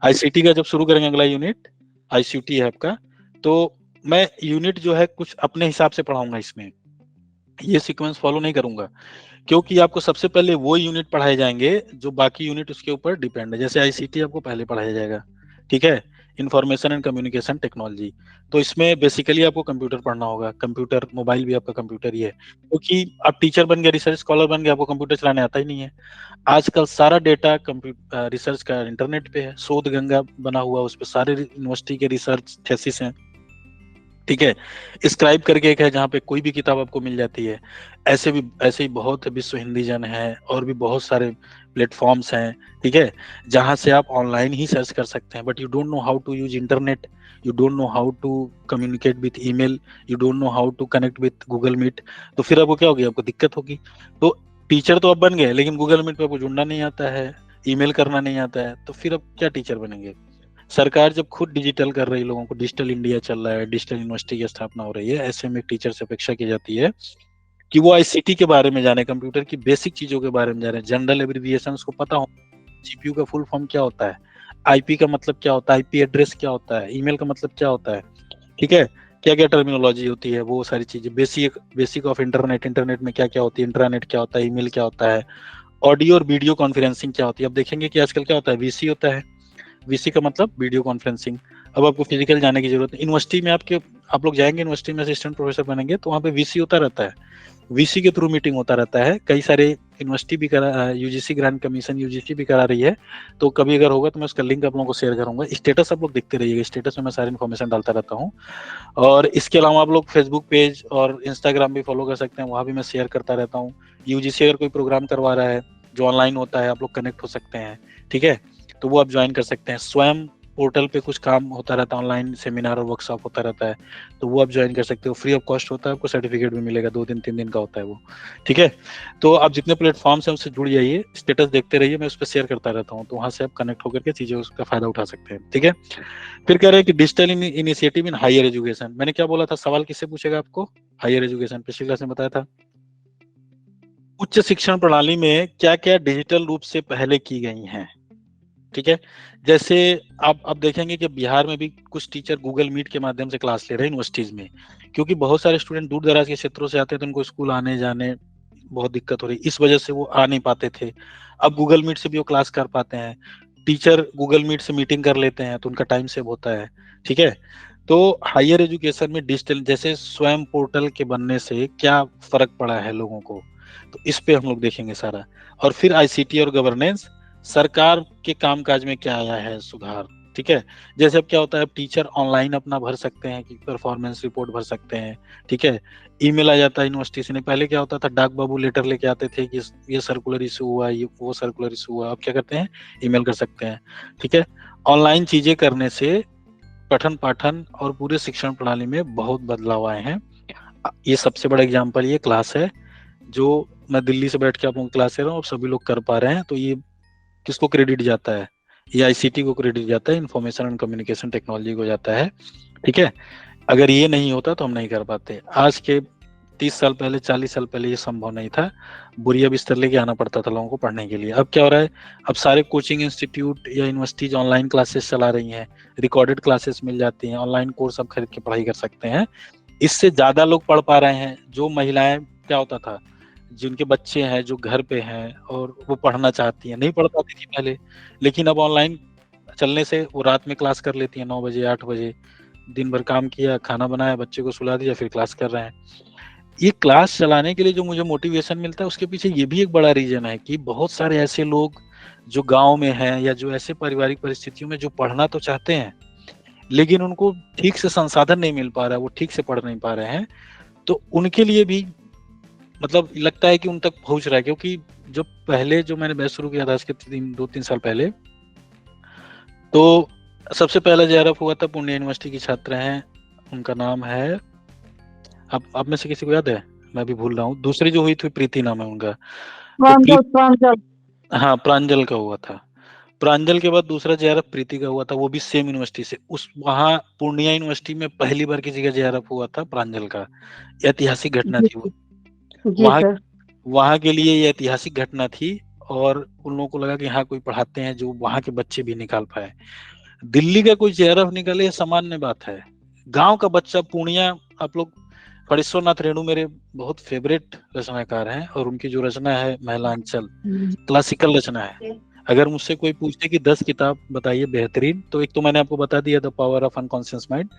आईसीटी का जब शुरू करेंगे अगला यूनिट, आईसीटी है आपका, तो मैं यूनिट जो है कुछ अपने हिसाब से पढ़ाऊंगा इसमें, ये सीक्वेंस फॉलो नहीं करूंगा, क्योंकि आपको सबसे पहले वो यूनिट पढ़ाए जाएंगे जो बाकी यूनिट उसके ऊपर डिपेंड है। जैसे आईसीटी आपको पहले पढ़ाया जाएगा, ठीक है, इंफॉर्मेशन एंड कम्युनिकेशन टेक्नोलॉजी, तो इसमें बेसिकली आपको कंप्यूटर पढ़ना होगा। कंप्यूटर, मोबाइल भी आपका कंप्यूटर ही है, क्योंकि आप टीचर बन गए, रिसर्च स्कॉलर बन गए, आपको कंप्यूटर चलाने आता ही नहीं है। आजकल सारा डेटा रिसर्च का इंटरनेट पे है, शोध गंगा बना हुआ, उस पर सारे यूनिवर्सिटी के रिसर्च थेसिस हैं, ठीक है। स्क्राइब करके एक है जहाँ पे कोई भी किताब आपको मिल जाती है। ऐसे ही बहुत विश्व हिंदी जन है, और भी बहुत सारे प्लेटफॉर्म्स हैं, ठीक है, जहाँ से आप ऑनलाइन ही सर्च कर सकते हैं। But you don't know how to use internet, you don't know how to communicate with email, you don't know how to connect with Google Meet, तो फिर आपको क्या होगी, आपको दिक्कत होगी। तो टीचर तो आप बन गए, लेकिन गूगल मीट पे आपको जुड़ना नहीं आता है, ईमेल करना नहीं आता है, तो फिर आप क्या टीचर बनेंगे। सरकार जब खुद डिजिटल कर रही है, लोगों को डिजिटल इंडिया चल रहा है, डिजिटल यूनिवर्सिटी की स्थापना हो रही है, ऐसे में टीचर से अपेक्षा की जाती है कि वो आईसीटी के बारे में जाने, कंप्यूटर की बेसिक चीजों के बारे में जाने, जनरल एब्रिविएशंस को पता हो, जीपीयू का फुल फॉर्म क्या होता है, आईपी का मतलब क्या होता है, आईपी एड्रेस क्या होता है, ईमेल का मतलब क्या होता है, ठीक है, क्या क्या टर्मिनोलॉजी होती है, वो सारी चीजें, बेसिक ऑफ इंटरनेट में क्या क्या होती है, इंट्रानेट क्या होता है, ईमेल क्या होता है, ऑडियो और वीडियो कॉन्फ्रेंसिंग क्या होती है। अब देखेंगे कि आजकल क्या होता है, वीसी होता है, वीसी का मतलब वीडियो कॉन्फ्रेंसिंग। अब आपको फिजिकल जाने की जरूरत है, यूनिवर्सिटी में आप लोग जाएंगे, यूनिवर्सिटी में असिस्टेंट प्रोफेसर बनेंगे, तो वहाँ पे वीसी होता रहता है, वीसी के थ्रू मीटिंग होता रहता है। कई सारे यूनिवर्सिटी भी करा, यूजीसी ग्रांट कमीशन यूजीसी भी करा रही है, तो कभी अगर होगा तो मैं उसका लिंक आप लोगों को शेयर करूंगा। स्टेटस आप लोग देखते रहिएगा, स्टेटस में मैं सारी इन्फॉर्मेशन डालता रहता हूँ। और इसके अलावा आप लोग फेसबुक पेज और इंस्टाग्राम भी फॉलो कर सकते हैं, वहाँ भी मैं शेयर करता रहता हूँ। यूजीसी अगर कोई प्रोग्राम करवा रहा है जो ऑनलाइन होता है, आप लोग कनेक्ट हो सकते हैं, ठीक है, तो वो आप ज्वाइन कर सकते हैं। स्वयं पोर्टल पे कुछ काम होता रहता है, ऑनलाइन सेमिनार और वर्कशॉप होता रहता है, तो वो आप ज्वाइन कर सकते हो, फ्री ऑफ कॉस्ट होता है, आपको सर्टिफिकेट भी मिलेगा, 2 दिन 3 दिन का होता है वो, ठीक है। तो आप जितने प्लेटफॉर्म्स हैं उससे जुड़ जाइए, स्टेटस देखते रहिए, मैं उस पर शेयर करता रहता हूँ, तो वहाँ से आप कनेक्ट होकर के चीजें उसका फायदा उठा सकते हैं, ठीक है। फिर कह रहे हैं कि digital initiative in higher education, मैंने क्या बोला था, सवाल किससे पूछेगा आपको, हायर एजुकेशन, पिछली क्लास में बताया था। उच्च शिक्षण प्रणाली में क्या क्या डिजिटल रूप से पहले की गई हैं, ठीक है। जैसे आप देखेंगे कि बिहार में भी कुछ टीचर गूगल मीट के माध्यम से क्लास ले रहे हैं यूनिवर्सिटीज में, क्योंकि बहुत सारे स्टूडेंट दूर दराज के क्षेत्रों से आते हैं, तो उनको स्कूल आने जाने बहुत दिक्कत हो रही, इस वजह से वो आ नहीं पाते थे। अब गूगल मीट से भी वो क्लास कर पाते हैं, टीचर गूगल मीट से मीटिंग कर लेते हैं, तो उनका टाइम सेव होता है, ठीक है। तो हायर एजुकेशन में डिजिटल, जैसे स्वयं पोर्टल के बनने से क्या फर्क पड़ा है लोगों को, तो इस पे हम लोग देखेंगे सारा। और फिर आईसीटी और गवर्नेंस, सरकार के कामकाज में क्या आया है सुधार, ठीक है। जैसे अब क्या होता है, अब टीचर ऑनलाइन अपना भर सकते हैं, कि परफॉर्मेंस रिपोर्ट भर सकते हैं, ठीक है। ईमेल आ जाता है यूनिवर्सिटी से, नहीं पहले क्या होता था, डाक बाबू लेटर लेके आते थे कि ये सर्कुलर इशू हुआ, ये वो सर्कुलर इशू हुआ, अब क्या करते हैं, ईमेल कर सकते हैं, ठीक है। ऑनलाइन चीजें करने से पठन पाठन और पूरे शिक्षण प्रणाली में बहुत बदलाव आए हैं। ये सबसे बड़ा एग्जाम्पल ये क्लास है, जो मैं दिल्ली से बैठ के आप लोगों की क्लास ले रहा हूँ, सभी लोग कर पा रहे हैं, तो ये किसको क्रेडिट जाता है, ये आईसीटी को क्रेडिट जाता है, इंफॉर्मेशन एंड कम्युनिकेशन टेक्नोलॉजी को जाता है, ठीक है। अगर ये नहीं होता तो हम नहीं कर पाते। आज के 30 साल पहले, 40 साल पहले ये संभव नहीं था, बुरिया बिस्तर लेके आना पड़ता था लोगों को पढ़ने के लिए। अब क्या हो रहा है, अब सारे कोचिंग इंस्टीट्यूट या यूनिवर्सिटीज ऑनलाइन क्लासेस चला रही हैं, रिकॉर्डेड क्लासेस मिल जाती हैं, ऑनलाइन कोर्स आप खरीद के पढ़ाई कर सकते हैं, इससे ज्यादा लोग पढ़ पा रहे हैं। जो महिलाएं, क्या होता था, जिनके बच्चे हैं जो घर पे हैं और वो पढ़ना चाहती हैं, नहीं पढ़ पाती थी पहले, लेकिन अब ऑनलाइन चलने से वो रात में क्लास कर लेती हैं, 9 बजे 8 बजे, दिन भर काम किया, खाना बनाया, बच्चे को सुला दिया, फिर क्लास कर रहे हैं। ये क्लास चलाने के लिए जो मुझे मोटिवेशन मिलता है, उसके पीछे ये भी एक बड़ा रीजन है कि बहुत सारे ऐसे लोग जो गांव में हैं, या जो ऐसे पारिवारिक परिस्थितियों में जो पढ़ना तो चाहते हैं, लेकिन उनको ठीक से संसाधन नहीं मिल पा रहा है, वो ठीक से पढ़ नहीं पा रहे हैं, तो उनके लिए भी मतलब लगता है कि उन तक पहुंच रहा है। क्योंकि जो पहले जो मैंने बैच शुरू किया था इसके 2-3 साल पहले, तो सबसे पहला जेआरएफ हुआ था पुणे यूनिवर्सिटी की छात्र हैं, उनका नाम है, आप में से किसी को याद है, मैं भी भूल रहा हूँ। दूसरी जो हुई थी प्रीति नाम है उनका, प्रांजल। हाँ प्रांजल का हुआ था। प्रांजल के बाद दूसरा जेआरएफ प्रीति का हुआ था, वो भी सेम यूनिवर्सिटी से। उस वहाँ पूर्णिया यूनिवर्सिटी में पहली बार किसी का जेआरएफ हुआ था प्रांजल का, ऐतिहासिक घटना थी वो। जी वहाँ सर। वहाँ के लिए ये ऐतिहासिक घटना थी और उन लोगों को लगा कि हाँ कोई पढ़ाते हैं जो वहाँ के बच्चे भी निकाल पाए। दिल्ली का कोई JRF निकाले ये सामान्य बात है। गांव का बच्चा पूर्णिया, आप लोग फणीश्वरनाथ रेणु मेरे बहुत फेवरेट रचनाकार हैं और उनकी जो रचना है महिलांचल क्लासिकल रचना है। अगर मुझसे कोई पूछे कि 10 किताब बताइए बेहतरीन, तो एक तो मैंने आपको बता दिया the power of unconscious mind,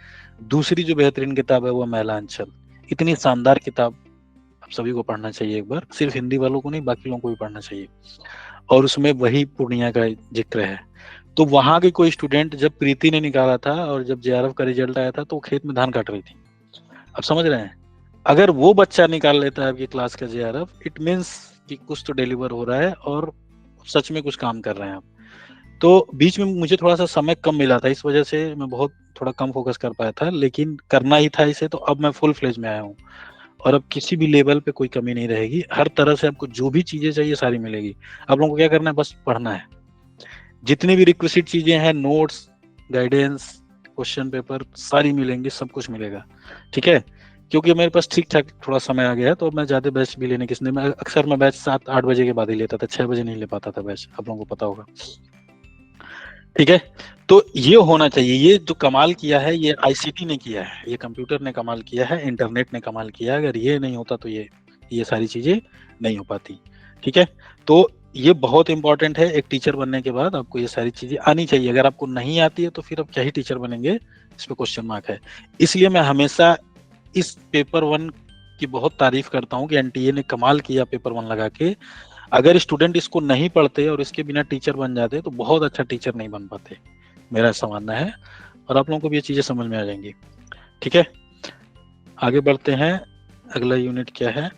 दूसरी जो बेहतरीन किताब है वो महिलांचल। इतनी शानदार किताब आप सभी को पढ़ना चाहिए एक बार, सिर्फ हिंदी वालों को नहीं बाकी लोगों को भी पढ़ना चाहिए। और उसमें वही पूर्णिया का जिक्र है। तो वहां के कोई स्टूडेंट, जब प्रीति ने निकाला था और जब JRF का रिजल्ट आया था तो वो खेत में धान काट रही थी। आप समझ रहे हैं, अगर वो बच्चा निकाल लेता है आपकी क्लास का JRF, इट मीन्स कि कुछ तो डिलीवर हो रहा है और सच में कुछ काम कर रहे हैं आप। तो बीच में मुझे थोड़ा सा समय कम मिला था, इस वजह से मैं बहुत थोड़ा कम फोकस कर पाया था, लेकिन करना ही था इसे, तो अब मैं फुल फ्लेज में आया हूँ और अब किसी भी लेवल पे कोई कमी नहीं रहेगी। हर तरह से आपको जो भी चीजें चाहिए सारी मिलेगी। आप लोगों को क्या करना है, बस पढ़ना है। जितनी भी रिक्विजिट चीजें हैं, नोट्स, गाइडेंस, क्वेश्चन पेपर, सारी मिलेंगी, सब कुछ मिलेगा। ठीक है, क्योंकि मेरे पास ठीक ठाक थोड़ा समय आ गया है तो मैं ज्यादा बैच भी लेने किसने, मैं अक्सर मैं बैच 7-8 बजे के बाद ही लेता था, 6 बजे नहीं ले पाता था बैच, आप लोगों को पता होगा। ठीक है, तो ये होना चाहिए। ये जो कमाल किया है ये ICT ने किया है, ये कंप्यूटर ने कमाल किया है, इंटरनेट ने कमाल किया है। अगर ये नहीं होता तो ये सारी चीजें नहीं हो पाती। ठीक है, तो ये बहुत इंपॉर्टेंट है। एक टीचर बनने के बाद आपको ये सारी चीजें आनी चाहिए। अगर आपको नहीं आती है तो फिर आप क्या ही टीचर बनेंगे, इस पे क्वेश्चन मार्क है। इसलिए मैं हमेशा इस पेपर 1 की बहुत तारीफ करता हूँ कि NTA ने कमाल किया पेपर 1 लगा के। अगर स्टूडेंट इसको नहीं पढ़ते और इसके बिना टीचर बन जाते तो बहुत अच्छा टीचर नहीं बन पाते, मेरा ऐसा मानना है। और आप लोगों को भी ये चीजें समझ में आ जाएंगी। ठीक है, आगे बढ़ते हैं। अगला यूनिट क्या है?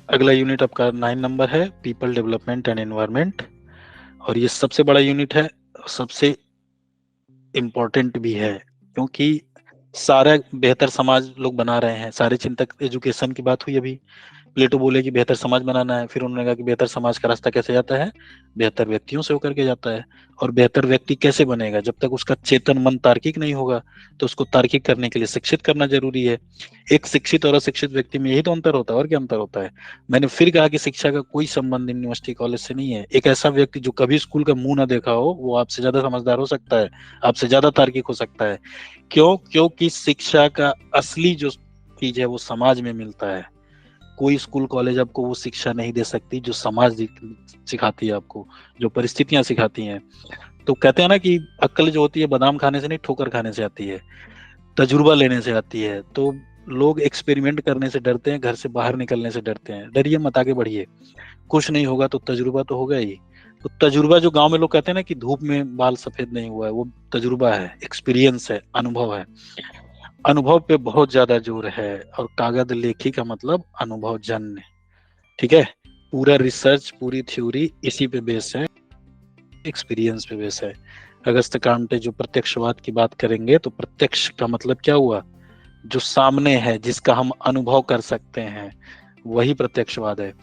अगला यूनिट आपका 9 नंबर है, पीपल डेवलपमेंट एंड एनवायरनमेंट। और ये सबसे बड़ा यूनिट है, सबसे इम्पोर्टेंट भी है, क्योंकि सारा बेहतर समाज लोग बना रहे हैं। सारे चिंतक, एजुकेशन की बात हुई अभी, प्लेटो बोले कि बेहतर समाज बनाना है, फिर उन्होंने कहा कि बेहतर समाज का रास्ता कैसे जाता है, बेहतर व्यक्तियों से होकर के जाता है। और बेहतर व्यक्ति कैसे बनेगा, जब तक उसका चेतन मन तार्किक नहीं होगा, तो उसको तार्किक करने के लिए शिक्षित करना जरूरी है। एक शिक्षित और अशिक्षित व्यक्ति में यही तो अंतर होता है, और क्या अंतर होता है। मैंने फिर कहा कि शिक्षा का कोई संबंध यूनिवर्सिटी कॉलेज से नहीं है। एक ऐसा व्यक्ति जो कभी स्कूल का मुंह ना देखा हो, वो आपसे ज्यादा समझदार हो सकता है, आपसे ज्यादा तार्किक हो सकता है। क्यों? क्योंकि शिक्षा का असली जो चीज है वो समाज में मिलता है। कोई स्कूल कॉलेज आपको वो शिक्षा नहीं दे सकती जो समाज सिखाती है आपको, जो परिस्थितियां सिखाती हैं। तो कहते हैं ना कि अक्ल जो होती है बादाम खाने से नहीं, ठोकर खाने से आती है, तजुर्बा लेने से आती है। तो लोग एक्सपेरिमेंट करने से डरते हैं, घर से बाहर निकलने से डरते हैं। डरिए मत, आगे बढ़िए, कुछ नहीं होगा तो तजुर्बा तो होगा ही। तो तजुर्बा, जो गांव में लोग कहते हैं ना कि धूप में बाल सफेद नहीं हुआ है, वो तजुर्बा है, एक्सपीरियंस है, अनुभव है। अनुभव पे बहुत ज्यादा जोर है, और कागज लेखी का मतलब अनुभव जन्य। ठीक है, पूरा रिसर्च, पूरी थ्योरी इसी पे बेस है, एक्सपीरियंस पे बेस है। अगस्त कांटे जो प्रत्यक्षवाद की बात करेंगे, तो प्रत्यक्ष का मतलब क्या हुआ, जो सामने है, जिसका हम अनुभव कर सकते हैं, वही प्रत्यक्षवाद है।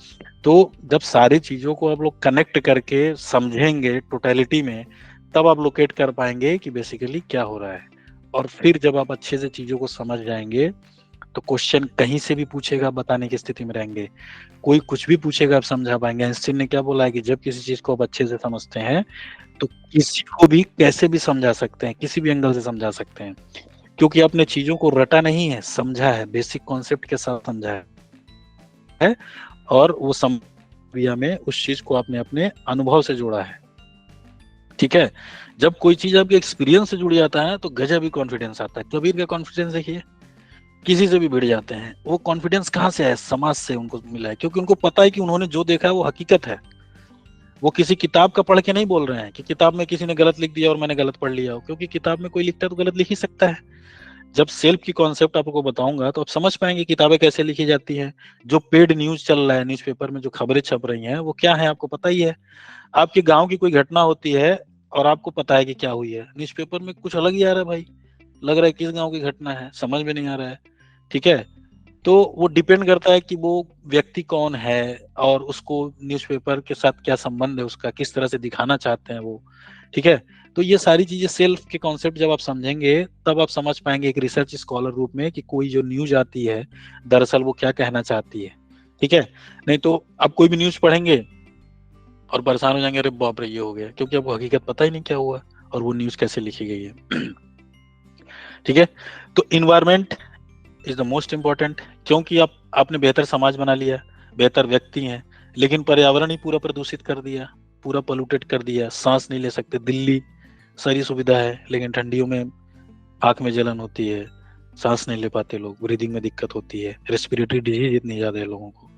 तो जब सारी चीजों को आप लोग कनेक्ट करके समझेंगे टोटलिटी में, तब आप लोकेट कर पाएंगे कि बेसिकली क्या हो रहा है। और फिर जब आप अच्छे से चीजों को समझ जाएंगे तो क्वेश्चन कहीं से भी पूछेगा, बताने की स्थिति में रहेंगे। कोई कुछ भी पूछेगा, आप समझा पाएंगे। आइंस्टीन ने क्या बोला है कि जब किसी चीज को आप अच्छे से समझते हैं तो किसी को भी कैसे भी समझा सकते हैं, किसी भी एंगल से समझा सकते हैं, क्योंकि आपने चीजों को रटा नहीं है, समझा है, बेसिक कॉन्सेप्ट के साथ समझा है, और वो समझ में उस चीज को आपने अपने अनुभव से जोड़ा है। ठीक है, जब कोई चीज आपके एक्सपीरियंस से जुड़ जाता है तो गजब ही कॉन्फिडेंस आता है। कबीर का कॉन्फिडेंस देखिए, किसी से भी भिड़ जाते हैं। वो कॉन्फिडेंस कहाँ से आया? समाज से उनको मिला है, क्योंकि उनको पता है कि उन्होंने जो देखा है वो हकीकत है। वो किसी किताब का पढ़ के नहीं बोल रहे हैं कि किताब में किसी ने गलत लिख दिया और मैंने गलत पढ़ लिया हो, क्योंकि किताब में कोई लिखता है तो गलत लिख ही सकता है। जब सेल्फ की कॉन्सेप्ट आपको बताऊंगा तो आप समझ पाएंगे किताबें कैसे लिखी जाती है। जो पेड न्यूज चल रहा है, न्यूज़पेपर में जो खबरें छप रही हैं, वो क्या है आपको पता ही है। आपके गांव की कोई घटना होती है और आपको पता है कि क्या हुई है, न्यूज़पेपर में कुछ अलग ही आ रहा है भाई, लग रहा है किस गांव की घटना है, समझ में नहीं आ रहा है। ठीक है, तो वो डिपेंड करता है कि वो व्यक्ति कौन है और उसको न्यूज़पेपर के साथ क्या संबंध है उसका, किस तरह से दिखाना चाहते हैं वो। ठीक है। तो ये सारी चीजें सेल्फ के कॉन्सेप्ट जब आप समझेंगे तब आप समझ पाएंगे एक रिसर्च स्कॉलर रूप में कि कोई जो न्यूज आती है दरअसल वो क्या कहना चाहती है, ठीक है। नहीं तो आप कोई भी न्यूज पढ़ेंगे और परेशान हो जाएंगे, अरे बाप रे ये हो गया, क्योंकि आपको हकीकत पता ही नहीं क्या हुआ और वो न्यूज कैसे लिखी गई है। ठीक है। तो environment is the most important, क्योंकि आपने बेहतर समाज बना लिया, बेहतर व्यक्ति हैं, लेकिन पर्यावरण ही पूरा प्रदूषित कर दिया, पूरा पोल्यूटेड कर दिया, सांस नहीं ले सकते। दिल्ली सारी सुविधा है लेकिन ठंडियों में आंख में जलन होती है, सांस नहीं ले पाते लोग, ब्रीदिंग में दिक्कत होती है, रेस्पिरेटरी डिजीज इतनी ज्यादा है लोगों को।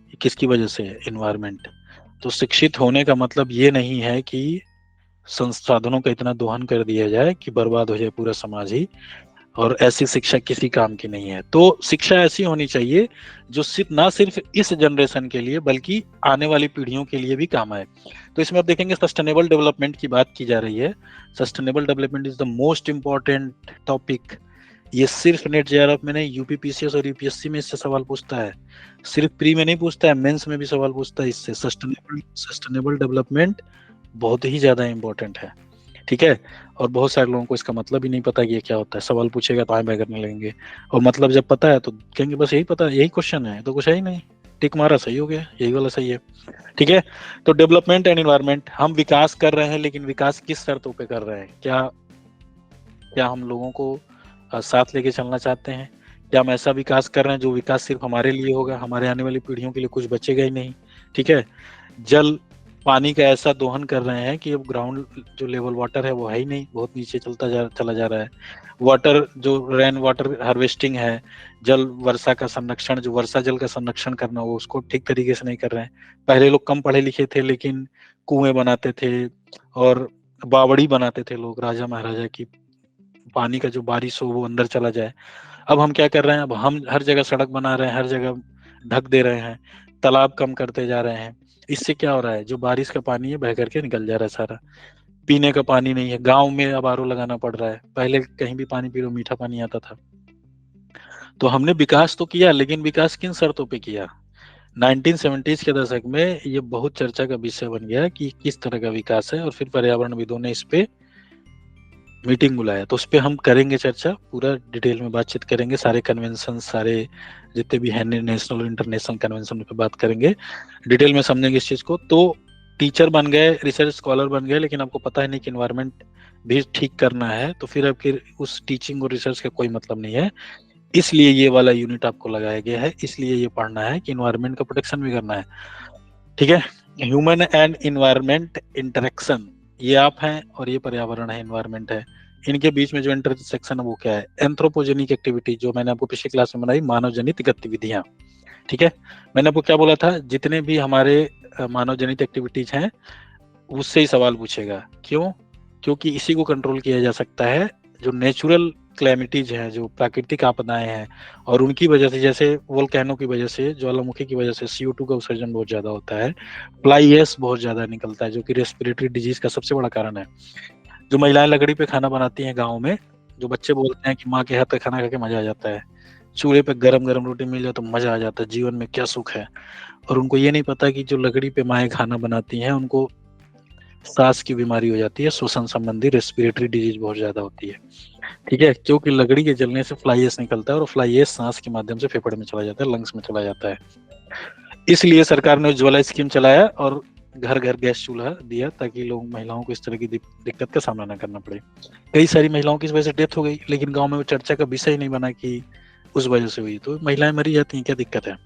ये किसकी वजह से है? इन्वायरमेंट। तो शिक्षित होने का मतलब ये नहीं है कि संसाधनों का इतना दोहन कर दिया जाए कि बर्बाद हो जाए पूरा समाज ही, और ऐसी शिक्षा किसी काम की नहीं है। तो शिक्षा ऐसी होनी चाहिए जो ना सिर्फ इस जनरेशन के लिए बल्कि आने वाली पीढ़ियों के लिए भी काम आए। तो इसमें आप देखेंगे सस्टेनेबल डेवलपमेंट की बात की जा रही है। Sustainable development is the most important topic. ये सिर्फ नेट जेआरएफ में नहीं, यूपीपीसीएस और यूपीएससी में इससे सवाल पूछता है, सिर्फ प्री में नहीं पूछता है, मेंस में भी सवाल पूछता है इससे। सस्टेनेबल डेवलपमेंट बहुत ही ज्यादा इंपॉर्टेंट है, ठीक है। और बहुत सारे लोगों को इसका मतलब ही नहीं पता कि ये क्या होता है। सवाल पूछेगा तो आए करने लगेंगे, और मतलब जब पता है तो कहेंगे बस यही पता, यही क्वेश्चन है, तो कुछ है ही नहीं, टिक मारा सही हो गया, यही वाला सही है, ठीक है। तो डेवलपमेंट एंड एनवायरनमेंट, हम विकास कर रहे हैं लेकिन विकास किस शर्तों पे कर रहे हैं? क्या हम लोगों को साथ लेके चलना चाहते हैं? क्या हम ऐसा विकास कर रहे हैं जो विकास सिर्फ हमारे लिए होगा, हमारे आने वाली पीढ़ियों के लिए कुछ बचेगा ही नहीं, ठीक है। जल पानी का ऐसा दोहन कर रहे हैं कि अब ग्राउंड जो लेवल वाटर है वो है ही नहीं, बहुत नीचे चला जा रहा है। वाटर जो रेन वाटर हार्वेस्टिंग है, जल वर्षा का संरक्षण, जो वर्षा जल का संरक्षण करना वो उसको ठीक तरीके से नहीं कर रहे हैं। पहले लोग कम पढ़े लिखे थे लेकिन कुएं बनाते थे और बावड़ी बनाते थे लोग, राजा महाराजा की, पानी का जो बारिश हो वो अंदर चला जाए। अब हम क्या कर रहे हैं? अब हम हर जगह सड़क बना रहे हैं, हर जगह ढक दे रहे हैं, तालाब कम करते जा रहे हैं। इससे क्या हो रहा है? जो बारिश का पानी है बह करके निकल जा रहा है सारा, पीने का पानी नहीं है। गांव में अब आरओ लगाना पड़ रहा है, पहले कहीं भी पानी पी लो मीठा पानी आता था। तो हमने विकास तो किया लेकिन विकास किन शर्तों पे किया? 1970s के दशक में ये बहुत चर्चा का विषय बन गया कि किस तरह का विकास है, और फिर पर्यावरणविदों ने इस पे मीटिंग बुलाया। तो उस पर हम करेंगे चर्चा, पूरा डिटेल में बातचीत करेंगे, सारे कन्वेंशन, सारे जितने भी हैं नेशनल और इंटरनेशनल कन्वेंशन पे बात करेंगे, डिटेल में समझेंगे इस चीज को। तो टीचर बन गए, रिसर्च स्कॉलर बन गए, लेकिन आपको पता है नहीं कि एनवायरनमेंट भी ठीक करना है, तो फिर आपके उस टीचिंग और रिसर्च का कोई मतलब नहीं है। इसलिए ये वाला यूनिट आपको लगाया गया है, इसलिए ये पढ़ना है कि एनवायरनमेंट का प्रोटेक्शन भी करना है, ठीक है। ह्यूमन एंड एनवायरनमेंट इंटरेक्शन, ये आप हैं और ये पर्यावरण है, एनवायरनमेंट है, इनके बीच में जो इंटरसेक्शन है वो क्या है? एंथ्रोपोजेनिक एक्टिविटी, जो मैंने आपको पिछली क्लास में बनाई, मानव जनित गतिविधियां, ठीक है। मैंने आपको क्या बोला था? जितने भी हमारे मानव जनित एक्टिविटीज हैं उससे ही सवाल पूछेगा। क्यों? क्योंकि इसी को कंट्रोल किया जा सकता है। जो नेचुरल क्लैमिटीज हैं, जो प्राकृतिक आपदाएं हैं, और उनकी वजह से, जैसे वोल्केनो की वजह से, ज्वालामुखी की वजह से CO2 का उत्सर्जन बहुत ज्यादा होता है, फ्लाई ऐश बहुत ज्यादा निकलता है जो कि रेस्पिरेटरी डिजीज का सबसे बड़ा कारण है। जो महिलाएं लकड़ी पे खाना बनाती हैं गाँव में, जो बच्चे बोलते हैं कि माँ के हाथ का खाना खा के मजा आ जाता है, चूल्हे पे गरम गरम रोटी मिल जाए तो मजा आ जाता है, जीवन में क्या सुख है। और उनको ये नहीं पता कि जो लकड़ी पे माएँ खाना बनाती हैं उनको सांस की बीमारी हो जाती है, श्वसन संबंधी रेस्पिरेटरी डिजीज बहुत ज्यादा होती है, ठीक है। क्योंकि लकड़ी के जलने से फ्लाई ऐश निकलता है और फ्लाई ऐश सांस के माध्यम से फेफड़े में चला जाता है, लंग्स में चला जाता है। इसलिए सरकार ने उज्ज्वला स्कीम चलाया और घर घर गैस चूल्हा दिया, ताकि लोग, महिलाओं को इस तरह की दिक्कत का सामना न करना पड़े। कई सारी महिलाओं की इस वजह से डेथ हो गई, लेकिन गांव में वो चर्चा का विषय नहीं बना कि उस वजह से हुई। तो महिलाएं मरी जाती हैं, क्या दिक्कत है?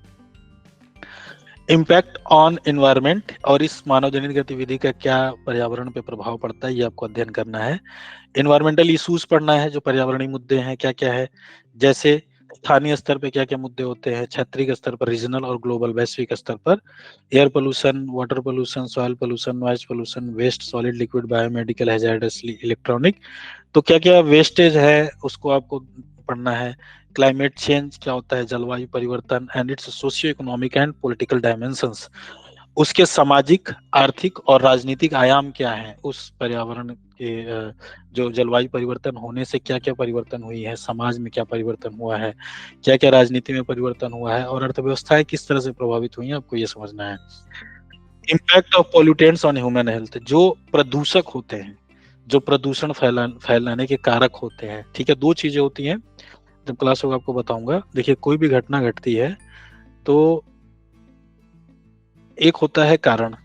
इम्पैक्ट ऑन एनवायरनमेंट, और इस मानव जनित गतिविधि का क्या पर्यावरण पे प्रभाव पड़ता है, ये आपको अध्ययन करना है। एनवायरमेंटल इश्यूज पढ़ना है, जो पर्यावरणीय मुद्दे हैं क्या क्या है, जैसे स्थानीय स्तर पे क्या क्या मुद्दे होते हैं, क्षेत्रीय स्तर पर, रीजनल और ग्लोबल वैश्विक स्तर पर, air pollution, water pollution, soil pollution, noise pollution, waste, solid, liquid, biomedical, hazardous, electronic, तो क्या क्या वेस्टेज है उसको आपको पढ़ना है। क्लाइमेट चेंज क्या होता है, जलवायु परिवर्तन, and it's socio economic and political dimensions, उसके सामाजिक, आर्थिक और राजनीतिक आयाम क्या हैं उस पर्यावरण के, जो जलवायु परिवर्तन होने से क्या क्या परिवर्तन हुई है, समाज में क्या परिवर्तन हुआ है, क्या क्या राजनीति में परिवर्तन हुआ है, और अर्थव्यवस्थाएं किस तरह से प्रभावित हुई हैं, आपको ये समझना है। Impact of pollutants on human health, जो प्रदूषक होते हैं, जो प्रदूषण फैलाने के कारक होते हैं। ठीक है, दो चीजें होती हैं, जब क्लास होगा आपको बताऊंगा। देखिए, कोई भी घटना घटती है तो एक होता है कारण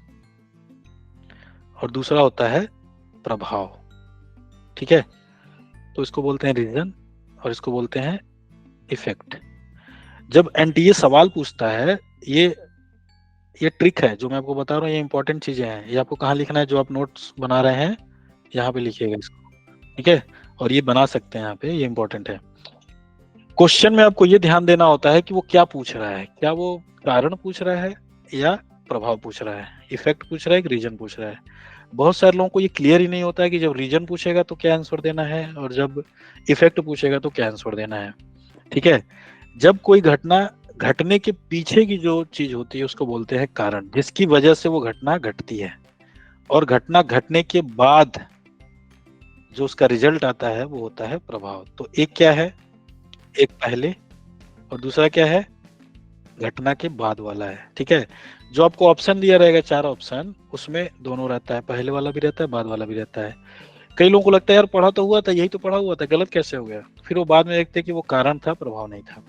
और दूसरा होता है प्रभाव। ठीक है, तो इसको बोलते हैं रीजन और इसको बोलते हैं इफेक्ट। जब एनटीए सवाल पूछता है, ये ट्रिक है जो मैं आपको बता रहा हूँ, ये इंपॉर्टेंट चीजें हैं। ये आपको कहाँ लिखना है, जो आप नोट्स बना रहे हैं यहाँ पे लिखिएगा इसको। ठीक है, और ये बना सकते हैं यहाँ पे, ये इंपॉर्टेंट है। क्वेश्चन में आपको ये ध्यान देना होता है कि वो क्या पूछ रहा है, क्या वो कारण पूछ रहा है या प्रभाव पूछ रहा है, इफेक्ट पूछ रहा है कि रीजन पूछ रहा है। बहुत सारे लोगों को ये क्लियर ही नहीं होता है कि जब रीजन पूछेगा तो क्या आंसर देना है और जब इफेक्ट पूछेगा तो क्या आंसर देना है। ठीक है, जब कोई घटना घटने के पीछे की जो चीज होती है उसको बोलते हैं कारण, जिसकी वजह से वो घटना घटती है। और घटना घटने के बाद जो उसका रिजल्ट आता है वो होता है प्रभाव। तो एक क्या है, एक पहले और दूसरा क्या है, घटना के बाद वाला है। ठीक है, जो आपको ऑप्शन दिया रहेगा 4 ऑप्शन, उसमें दोनों रहता है, पहले वाला भी रहता है, बाद वाला भी रहता है। कई लोगों को लगता है यार पढ़ा तो हुआ था, यही तो पढ़ा हुआ था, गलत कैसे हो गया, फिर वो बाद में देखते हैं कि वो कारण था, प्रभाव नहीं था।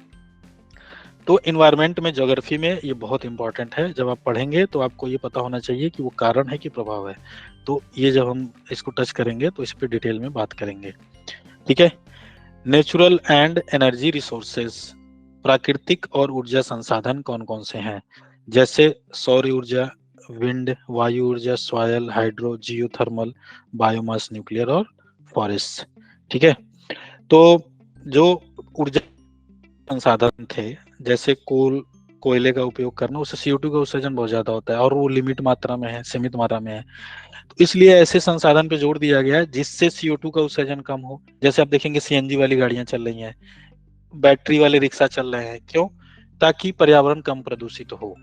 तो इन्वायरमेंट में, ज्योग्राफी में ये बहुत इंपॉर्टेंट है। जब आप पढ़ेंगे तो आपको ये पता होना चाहिए कि वो कारण है कि प्रभाव है। तो ये जब हम इसको टच करेंगे तो इस पर डिटेल में बात करेंगे। ठीक है, नेचुरल एंड एनर्जी रिसोर्सेस, प्राकृतिक और ऊर्जा संसाधन कौन कौन से हैं, जैसे सौर ऊर्जा, विंड, वायु ऊर्जा, soil, hydro, geothermal, biomass, nuclear और फॉरेस्ट। ठीक है, तो जो ऊर्जा संसाधन थे, जैसे कोयले का उपयोग करना, उससे CO2 का उत्सर्जन बहुत ज्यादा होता है और वो लिमिट मात्रा में है, सीमित मात्रा में है। तो इसलिए ऐसे संसाधन पे जोर दिया गया है जिससे CO2 का उत्सर्जन कम हो। जैसे आप देखेंगे CNG वाली गाड़ियां चल रही हैं, बैटरी वाले रिक्शा चल रहे हैं, क्यों? ताकि पर्यावरण कम प्रदूषित हो।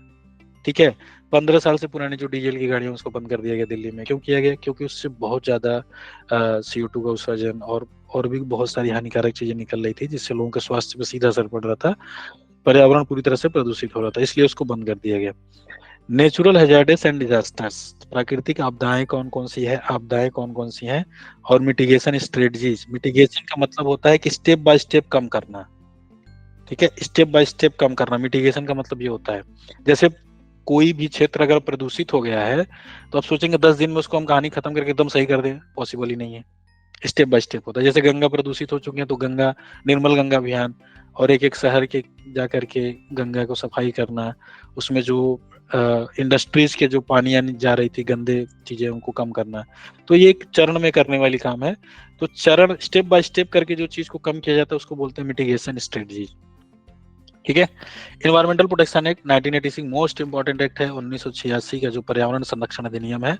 ठीक है, 15 साल से पुरानी जो डीजल की गाड़ियां उसको बंद कर दिया गया दिल्ली में। क्यों किया गया? क्योंकि उससे बहुत ज्यादा CO2 का उत्सर्जन और भी बहुत सारी हानिकारक चीजें निकल रही थी, जिससे लोगों के स्वास्थ्य पर सीधा असर पड़ रहा था, पर्यावरण पूरी तरह से प्रदूषित हो रहा था, इसलिए उसको बंद कर दिया गया। नेचुरल हैजार्ड्स एंड डिजास्टर्स, प्राकृतिक आपदाएं कौन कौन सी है, आपदाएं कौन कौन सी हैं, और मिटिगेशन स्ट्रेटजीज। मिटिगेशन का मतलब होता है कि स्टेप बाय स्टेप कम करना। ठीक है, स्टेप बाय स्टेप कम करना, मिटिगेशन का मतलब ये होता है। जैसे कोई भी क्षेत्र अगर प्रदूषित हो गया है तो आप सोचेंगे 10 दिन में उसको हम कहानी खत्म करके एकदम सही कर दें, पॉसिबल ही नहीं है। स्टेप बाय स्टेप होता है। जैसे गंगा प्रदूषित हो चुकी है तो गंगा निर्मल गंगा अभियान, और एक एक शहर के जाकर के गंगा को सफाई करना, उसमें जो इंडस्ट्रीज के जो पानी जा रही थी गंदे चीजें, उनको कम करना। तो ये एक चरण में करने वाली काम है। तो चरण स्टेप बाय स्टेप करके जो चीज को कम किया जाता है उसको बोलते हैं मिटिगेशन स्ट्रेटजी। ठीक है, environmental protection act 1986 most important act है। 1986 का जो पर्यावरण संरक्षण अधिनियम है,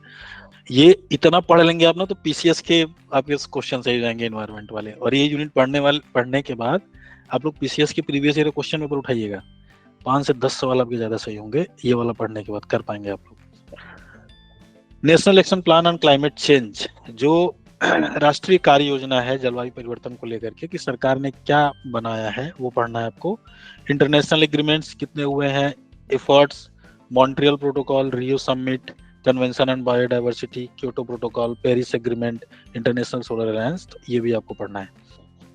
ये इतना पढ़ लेंगे आप ना तो PCS के आपके क्वेश्चन सही जाएंगे इन्वायरमेंट वाले। और ये यूनिट पढ़ने के बाद आप लोग PCS के प्रीवियस ईयर क्वेश्चन पेपर उठाइएगा, 5 से 10 सवाल आपके ज्यादा सही होंगे, ये वाला पढ़ने के बाद कर पाएंगे आप लोग। National action plan on climate change, जो राष्ट्रीय कार्य योजना है जलवायु परिवर्तन को लेकर के, कि सरकार ने क्या बनाया है वो पढ़ना है आपको। इंटरनेशनल एग्रीमेंट्स कितने हुए हैं, efforts, Montreal protocol, Rio summit, convention on biodiversity, Kyoto protocol, Paris agreement, international solar alliance, तो ये भी आपको पढ़ना है।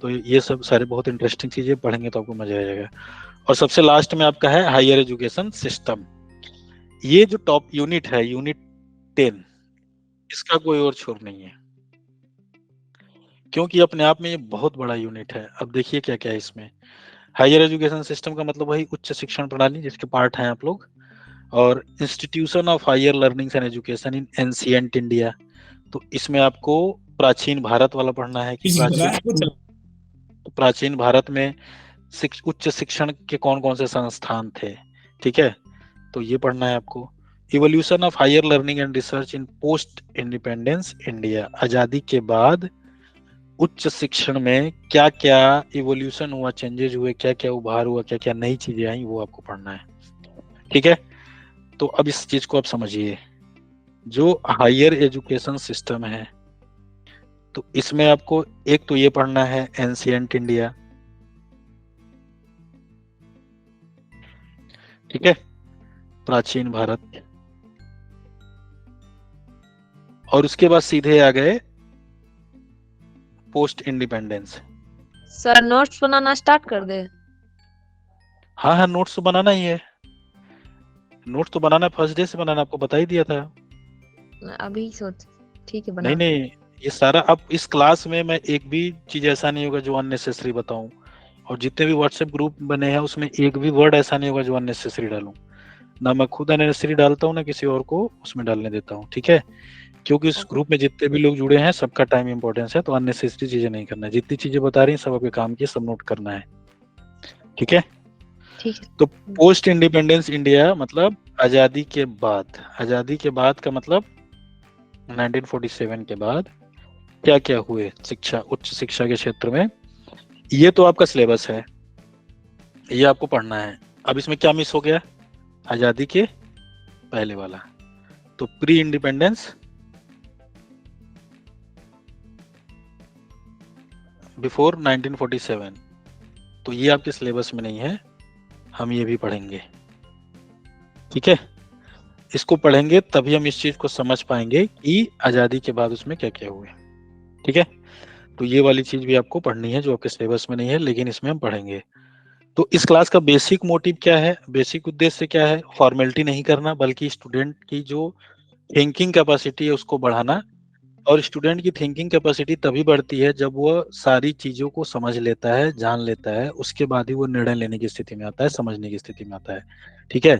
तो ये सब सारे बहुत इंटरेस्टिंग चीजें पढ़ेंगे तो आपको मजा आ जाएगा। और सबसे लास्ट में आपका है हायर एजुकेशन सिस्टम। ये जो टॉप यूनिट है, यूनिट 10, इसका कोई और छोर नहीं है, क्योंकि अपने आप में ये बहुत बड़ा यूनिट है। अब देखिए क्या क्या है इसमें। हायर एजुकेशन सिस्टम का मतलब वही उच्च शिक्षण प्रणाली, जिसके पार्ट हैं आप लोग, और institution of higher learning and education in ancient India. तो इसमें आपको प्राचीन भारत वाला पढ़ना है कि प्राचीन भारत में उच्च शिक्षण के कौन कौन से संस्थान थे। ठीक है, तो ये पढ़ना है आपको। Evolution of higher learning and research in post independence India, आजादी के बाद उच्च शिक्षण में क्या क्या इवोल्यूशन हुआ, चेंजेस हुए, क्या क्या उभार हुआ, क्या क्या नई चीजें आई, वो आपको पढ़ना है। ठीक है, तो अब इस चीज को आप समझिए। जो हायर एजुकेशन सिस्टम है, तो इसमें आपको एक तो ये पढ़ना है एंशिएंट इंडिया। ठीक है, प्राचीन भारत। और उसके बाद सीधे आ गए पोस्ट इंडिपेंडेंस। सर नोट्स बनाना स्टार्ट कर दे। हाँ हाँ, नोट्स तो बनाना ही है, नोट्स तो बनाना फर्स्ट डे से बनाना, आपको बता ही दिया था। अभी सोच, ठीक है नहीं बना। नहीं, ये सारा अब इस क्लास में मैं एक भी चीज ऐसा नहीं होगा जो अननेसेसरी बताऊं, और जितने भी व्हाट्सएप ग्रुप बने हैं उसमें एक भी वर्ड ऐसा नहीं होगा जो अननेसेसरी डालूं। ना मैं खुद अननेसेसरी डालता हूँ, ना किसी और को उसमें डालने देता हूँ, ठीक है? क्योंकि इस ग्रुप में जितने भी लोग जुड़े हैं सबका टाइम इंपॉर्टेंस है, तो अननेसेसरी चीजें नहीं करना है। जितनी चीजें बता रही हैं सब आपके काम की, सब नोट करना है, ठीक है? ठीक है। तो पोस्ट इंडिपेंडेंस इंडिया मतलब आजादी के बाद। आजादी के बाद का मतलब 1947 के बाद क्या क्या हुए शिक्षा, उच्च शिक्षा के क्षेत्र में, ये तो आपका सिलेबस है, ये आपको पढ़ना है। अब इसमें क्या मिस हो गया? आजादी के पहले वाला, तो प्री इंडिपेंडेंस, बिफोर 1947, तो ये आपके सिलेबस में नहीं है, हम ये भी पढ़ेंगे, ठीक है? इसको पढ़ेंगे तभी हम इस चीज को समझ पाएंगे कि आजादी के बाद उसमें क्या क्या हुए, ठीक है? तो ये वाली चीज भी आपको पढ़नी है जो आपके सिलेबस में नहीं है, लेकिन इसमें हम पढ़ेंगे। तो इस क्लास का बेसिक मोटिव क्या है, बेसिक उद्देश्य क्या है? फॉर्मेलिटी नहीं करना, बल्कि स्टूडेंट की जो थिंकिंग कैपेसिटी है उसको बढ़ाना। और स्टूडेंट की थिंकिंग कैपेसिटी तभी बढ़ती है जब वो सारी चीजों को समझ लेता है, जान लेता है, उसके बाद ही वो निर्णय लेने की स्थिति में आता है, समझने की स्थिति में आता है, ठीक है?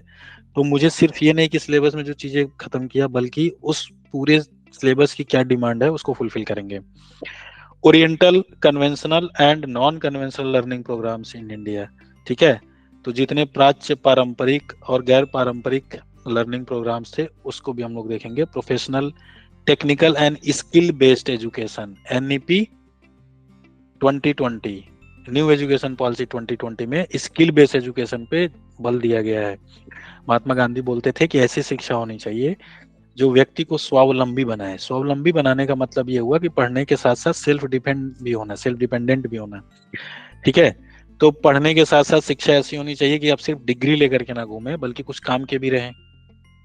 तो मुझे सिर्फ ये नहीं कि सिलेबस में जो चीजें खत्म किया, बल्कि उस पूरे सिलेबस की क्या डिमांड है उसको फुलफिल करेंगे। Oriental, conventional and non conventional learning programmes in India, ठीक है? तो जितने प्राच्य, पारंपरिक और गैर पारंपरिक लर्निंग प्रोग्राम्स थे उसको भी हम लोग देखेंगे। Professional, technical and skill based education, NEP 2020, new education policy 2020 में स्किल बेस्ड एजुकेशन पे बल दिया गया है। महात्मा गांधी बोलते थे कि ऐसी शिक्षा होनी चाहिए जो व्यक्ति को स्वावलंबी बनाए। स्वावलंबी बनाने का मतलब ये हुआ कि पढ़ने के साथ साथ सेल्फ डिपेंड भी होना, सेल्फ डिपेंडेंट भी होना, ठीक है? तो पढ़ने के साथ साथ शिक्षा ऐसी होनी चाहिए कि आप सिर्फ डिग्री लेकर के ना घूमे, बल्कि कुछ काम के भी रहें,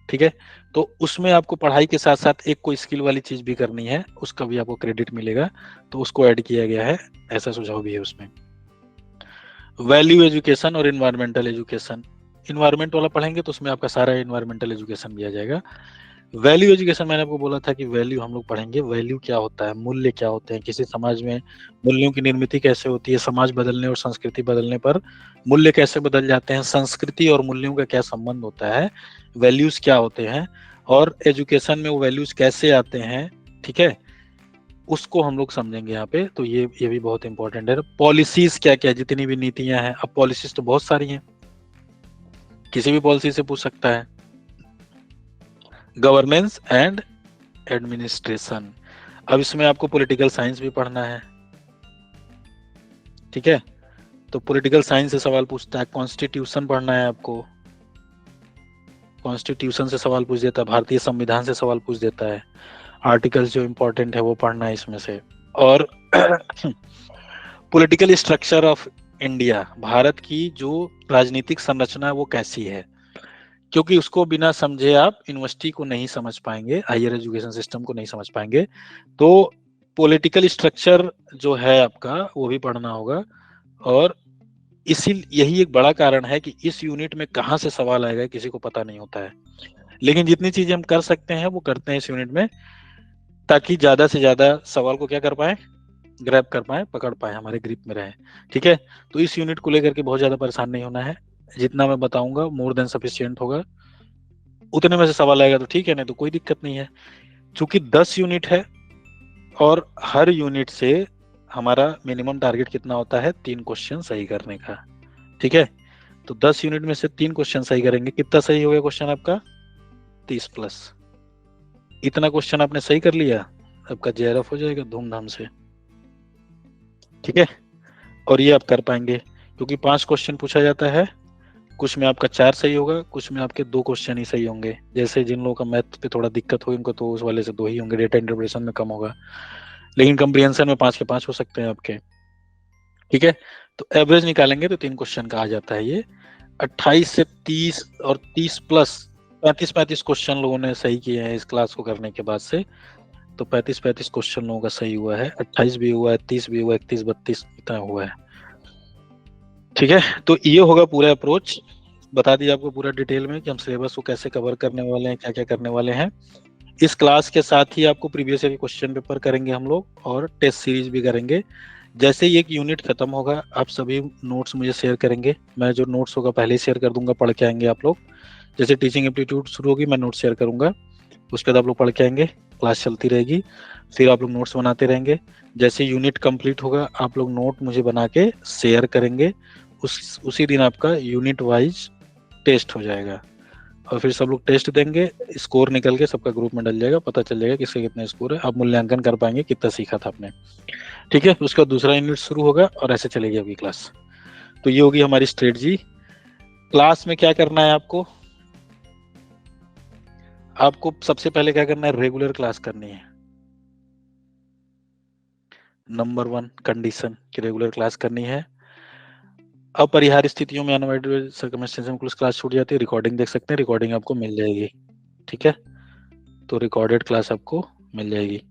ठीक है? तो उसमें आपको पढ़ाई के साथ साथ एक कोई स्किल वाली चीज भी करनी है, उसका भी आपको क्रेडिट मिलेगा, तो उसको ऐड किया गया है, ऐसा सुझाव भी है उसमें। वैल्यू एजुकेशन और इन्वायरमेंटल एजुकेशन, इन्वायरमेंट वाला पढ़ेंगे तो उसमें आपका सारा इन्वायरमेंटल एजुकेशन भी आ जाएगा। वैल्यू एजुकेशन, मैंने आपको बोला था कि वैल्यू हम लोग पढ़ेंगे। वैल्यू क्या होता है, मूल्य क्या होते हैं, किसी समाज में मूल्यों की निर्मित कैसे होती है, समाज बदलने और संस्कृति बदलने पर मूल्य कैसे बदल जाते हैं, संस्कृति और मूल्यों का क्या संबंध होता है, वैल्यूज क्या होते हैं, और एजुकेशन में वो वैल्यूज कैसे आते हैं, ठीक है? उसको हम लोग समझेंगे यहाँ पे। तो ये भी बहुत इंपॉर्टेंट है। पॉलिसीज क्या क्या, जितनी भी नीतियां हैं, अब पॉलिसीज तो बहुत सारी हैं, किसी भी पॉलिसी से पूछ सकता है। गवर्नेंस एंड एडमिनिस्ट्रेशन, अब इसमें आपको पॉलिटिकल साइंस भी पढ़ना है, ठीक है? तो पॉलिटिकल साइंस से सवाल पूछता है। कॉन्स्टिट्यूशन पढ़ना है आपको, कॉन्स्टिट्यूशन से सवाल पूछ देता है, भारतीय संविधान से सवाल पूछ देता है, आर्टिकल्स जो इंपॉर्टेंट है वो पढ़ना है इसमें से। और political structure of India, Bharat की जो राजनीतिक संरचना है वो कैसी है, क्योंकि उसको बिना समझे आप यूनिवर्सिटी को नहीं समझ पाएंगे, हायर एजुकेशन सिस्टम को नहीं समझ पाएंगे। तो पॉलिटिकल स्ट्रक्चर जो है आपका वो भी पढ़ना होगा। और यही एक बड़ा कारण है कि इस यूनिट में कहाँ से सवाल आएगा किसी को पता नहीं होता है, लेकिन जितनी चीजें हम कर सकते हैं वो करते हैं इस यूनिट में, ताकि ज्यादा से ज्यादा सवाल को क्या कर पाए, ग्रैब कर पाए, पकड़ पाए, हमारे ग्रिप में रहे, ठीक है? तो इस यूनिट को लेकर के बहुत ज्यादा परेशान नहीं होना है, जितना मैं बताऊंगा मोर देन सफिशिएंट होगा। उतने में से सवाल आएगा तो ठीक है, नहीं तो कोई दिक्कत नहीं है। चूंकि 10 यूनिट है और हर यूनिट से हमारा मिनिमम टारगेट कितना होता है, 3 क्वेश्चन सही करने का, ठीक है? तो 10 यूनिट में से 3 क्वेश्चन सही करेंगे, कितना सही हो गया क्वेश्चन आपका? 30+। इतना क्वेश्चन आपने सही कर लिया, आपका JRF हो जाएगा धूमधाम से, ठीक है? और ये आप कर पाएंगे, क्योंकि 5 क्वेश्चन पूछा जाता है, कुछ में आपका 4 सही होगा, कुछ में आपके 2 क्वेश्चन ही सही होंगे। जैसे जिन लोगों का मैथ पे थोड़ा दिक्कत होगी उनको तो उस वाले से 2 ही होंगे, डेटा इंटरप्रिटेशन में कम होगा, लेकिन कंप्रीहेंशन में 5 के 5 हो सकते हैं आपके, ठीक है? तो एवरेज निकालेंगे तो 3 क्वेश्चन का आ जाता है ये। 28 से 30 और 30+, 35 क्वेश्चन लोगों ने सही किए हैं इस क्लास को करने के बाद से। तो 35 क्वेश्चन लोगों का सही हुआ है, 28 भी हुआ है, 30 भी हुआ है, 31, 32 इतना हुआ है। ठीक है, तो ये होगा पूरा अप्रोच। बता दिया आपको पूरा डिटेल में कि हम सिलेबस को कैसे कवर करने वाले हैं, क्या क्या करने वाले हैं। इस क्लास के साथ ही आपको प्रीवियस ईयर के क्वेश्चन पेपर करेंगे हम लोग, और टेस्ट सीरीज भी करेंगे। जैसे ही एक यूनिट खत्म होगा आप सभी नोट्स मुझे शेयर करेंगे, मैं जो नोट्स होगा पहले ही शेयर कर दूंगा, पढ़ के आएंगे आप लोग। जैसे टीचिंग एप्टीट्यूड शुरू होगी मैं नोट्स शेयर करूंगा, उसके बाद आप लोग पढ़ के आएंगे, क्लास चलती रहेगी, फिर आप लोग नोट्स बनाते रहेंगे। जैसे यूनिट कंप्लीट होगा आप लोग नोट मुझे बना के शेयर करेंगे, उसी दिन आपका यूनिट वाइज टेस्ट हो जाएगा, और फिर सब लोग टेस्ट देंगे, स्कोर निकल के सबका ग्रुप में डल जाएगा, पता चल जाएगा किसके कितने स्कोर है, आप मूल्यांकन कर पाएंगे कितना सीखा था आपने। ठीक है, उसका दूसरा यूनिट शुरू होगा और ऐसे चलेगी आपकी क्लास। तो ये होगी हमारी स्ट्रेटजी। क्लास में क्या करना है आपको सबसे पहले क्या करना है, रेगुलर क्लास करनी है। नंबर 1 कंडीशन कि रेगुलर क्लास करनी है। अपरिहार्य स्थितियों में अनअवॉइडेबल सर्कमस्टेंसेस में क्लास छूट जाती है, रिकॉर्डिंग देख सकते हैं, रिकॉर्डिंग आपको मिल जाएगी। ठीक है, तो रिकॉर्डेड क्लास आपको मिल जाएगी।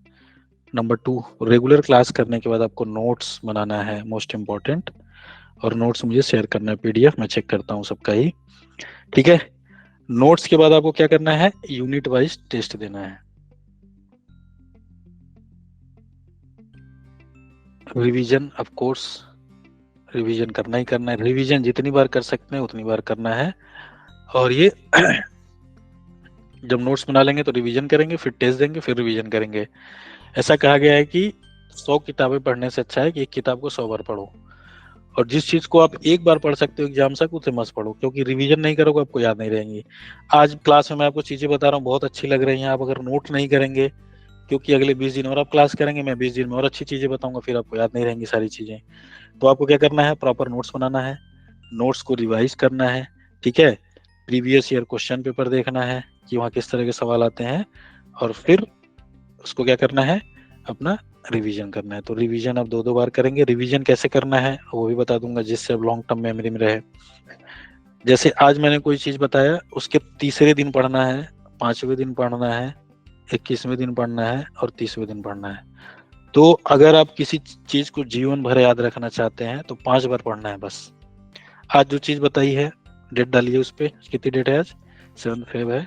नंबर 2 रेगुलर क्लास करने के बाद आपको नोट्स बनाना है, मोस्ट इम्पोर्टेंट, और नोट्स मुझे शेयर करना है PDF, मैं चेक करता हूँ सबका ही। ठीक है, नोट्स के बाद आपको क्या करना है, यूनिट वाइज टेस्ट देना है। रिवीजन ऑफ कोर्स रिवीजन करना ही करना है, रिवीजन जितनी बार कर सकते हैं उतनी बार करना है। और ये जब नोट्स बना लेंगे तो रिवीजन करेंगे, फिर टेस्ट देंगे, फिर रिवीजन करेंगे। ऐसा कहा गया है कि 100 किताबें पढ़ने से अच्छा है कि एक किताब को 100 बार पढ़ो, और जिस चीज को आप एक बार पढ़ सकते हो एग्जाम तक उसे मत पढ़ो, क्योंकि रिवीजन नहीं करोगे आपको याद नहीं रहेंगी। आज क्लास में मैं आपको चीजें बता रहा हूँ बहुत अच्छी लग रही हैं, आप अगर नोट नहीं करेंगे, क्योंकि अगले 20 दिन और आप क्लास करेंगे, मैं 20 दिन में और अच्छी चीजें बताऊंगा, फिर आपको याद नहीं रहेंगी सारी चीजें। तो आपको क्या करना है, प्रॉपर नोट्स बनाना है, नोट्स को रिवाइज करना है। ठीक है, प्रीवियस ईयर क्वेश्चन पेपर देखना है कि वहाँ किस तरह के सवाल आते हैं, और फिर उसको क्या करना है, अपना रिवीजन करना है। तो रिवीजन आप 2-2 बार करेंगे। रिवीजन कैसे करना है वो भी बता दूंगा, जिससे अब लॉन्ग टर्म मेमोरी में रहे। जैसे आज मैंने कोई चीज बताया, उसके तीसरे दिन पढ़ना है, 5वें दिन पढ़ना है, 21वें दिन पढ़ना है, और 30वें दिन पढ़ना है। तो अगर आप किसी चीज को जीवन भर याद रखना चाहते हैं तो 5 बार पढ़ना है बस। आज जो चीज बताई है, डेट डालिए उस पे, कितनी डेट है आज, 7 फेब है,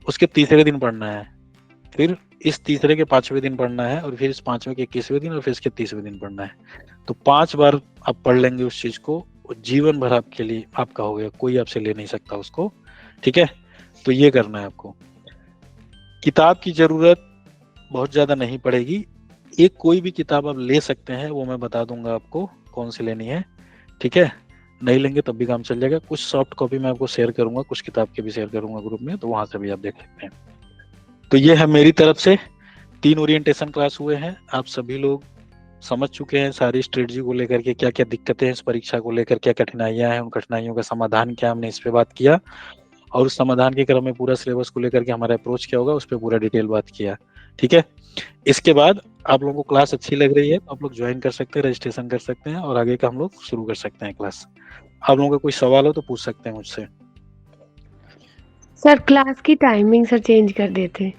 उसके तीसरे दिन पढ़ना है, फिर इस तीसरे के 5वें दिन पढ़ना है, और फिर इस 5वें के 21वें दिन, और फिर इसके 30वें दिन पढ़ना है। तो 5 बार आप पढ़ लेंगे उस चीज को, जीवन भर आपके लिए आपका हो गया, कोई आपसे ले नहीं सकता उसको। ठीक है, तो ये करना है आपको। किताब की जरूरत बहुत ज्यादा नहीं पड़ेगी, एक कोई भी किताब आप ले सकते हैं, वो मैं बता दूंगा आपको कौन सी लेनी है। ठीक है, नहीं लेंगे तब भी काम चल जाएगा। कुछ सॉफ्ट कॉपी मैं आपको शेयर करूंगा, कुछ किताब के भी शेयर करूंगा ग्रुप में, तो वहां से भी आप देख सकते हैं। तो ये है मेरी तरफ से 3 ओरिएंटेशन क्लास हुए हैं। आप सभी लोग समझ चुके हैं सारी स्ट्रेटजी को लेकर के, क्या क्या दिक्कतें हैं इस परीक्षा को लेकर, क्या कठिनाइयां हैं, उन कठिनाइयों का समाधान क्या, हमने इस पे बात किया, और उस समाधान के क्रम में पूरा सिलेबस को लेकर के हमारा अप्रोच क्या होगा उस पर पूरा डिटेल बात किया। ठीक है, इसके बाद आप लोगों को क्लास अच्छी लग रही है तो आप लोग ज्वाइन कर सकते हैं, रजिस्ट्रेशन कर सकते हैं, और आगे का हम लोग शुरू कर सकते हैं क्लास। आप लोगों का कोई सवाल हो तो पूछ सकते हैं मुझसे। सर क्लास की टाइमिंग सर चेंज कर देते।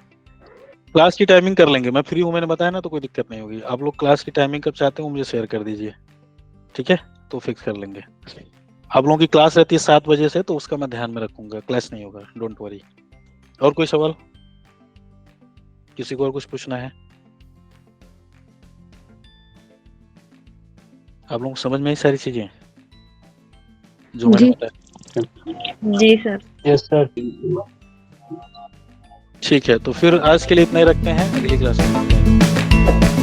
क्लास की टाइमिंग कर लेंगे, मैं फ्री हूँ, मैंने बताया ना, तो कोई दिक्कत नहीं होगी। आप लोग क्लास की टाइमिंग कब चाहते हो मुझे शेयर कर दीजिए। ठीक है, तो फिक्स कर लेंगे। आप लोगों की क्लास रहती है 7 बजे से, तो उसका मैं ध्यान में रखूंगा, क्लास नहीं होगा, डोंट वरी। और कोई सवाल, किसी को और कुछ पूछना है? आप लोगों को समझ में आई सारी चीजें जो मैंने बताया? जी सर। Yes sir. ठीक है, तो फिर आज के लिए इतना ही रखते हैं, अगली क्लास में मिलते हैं।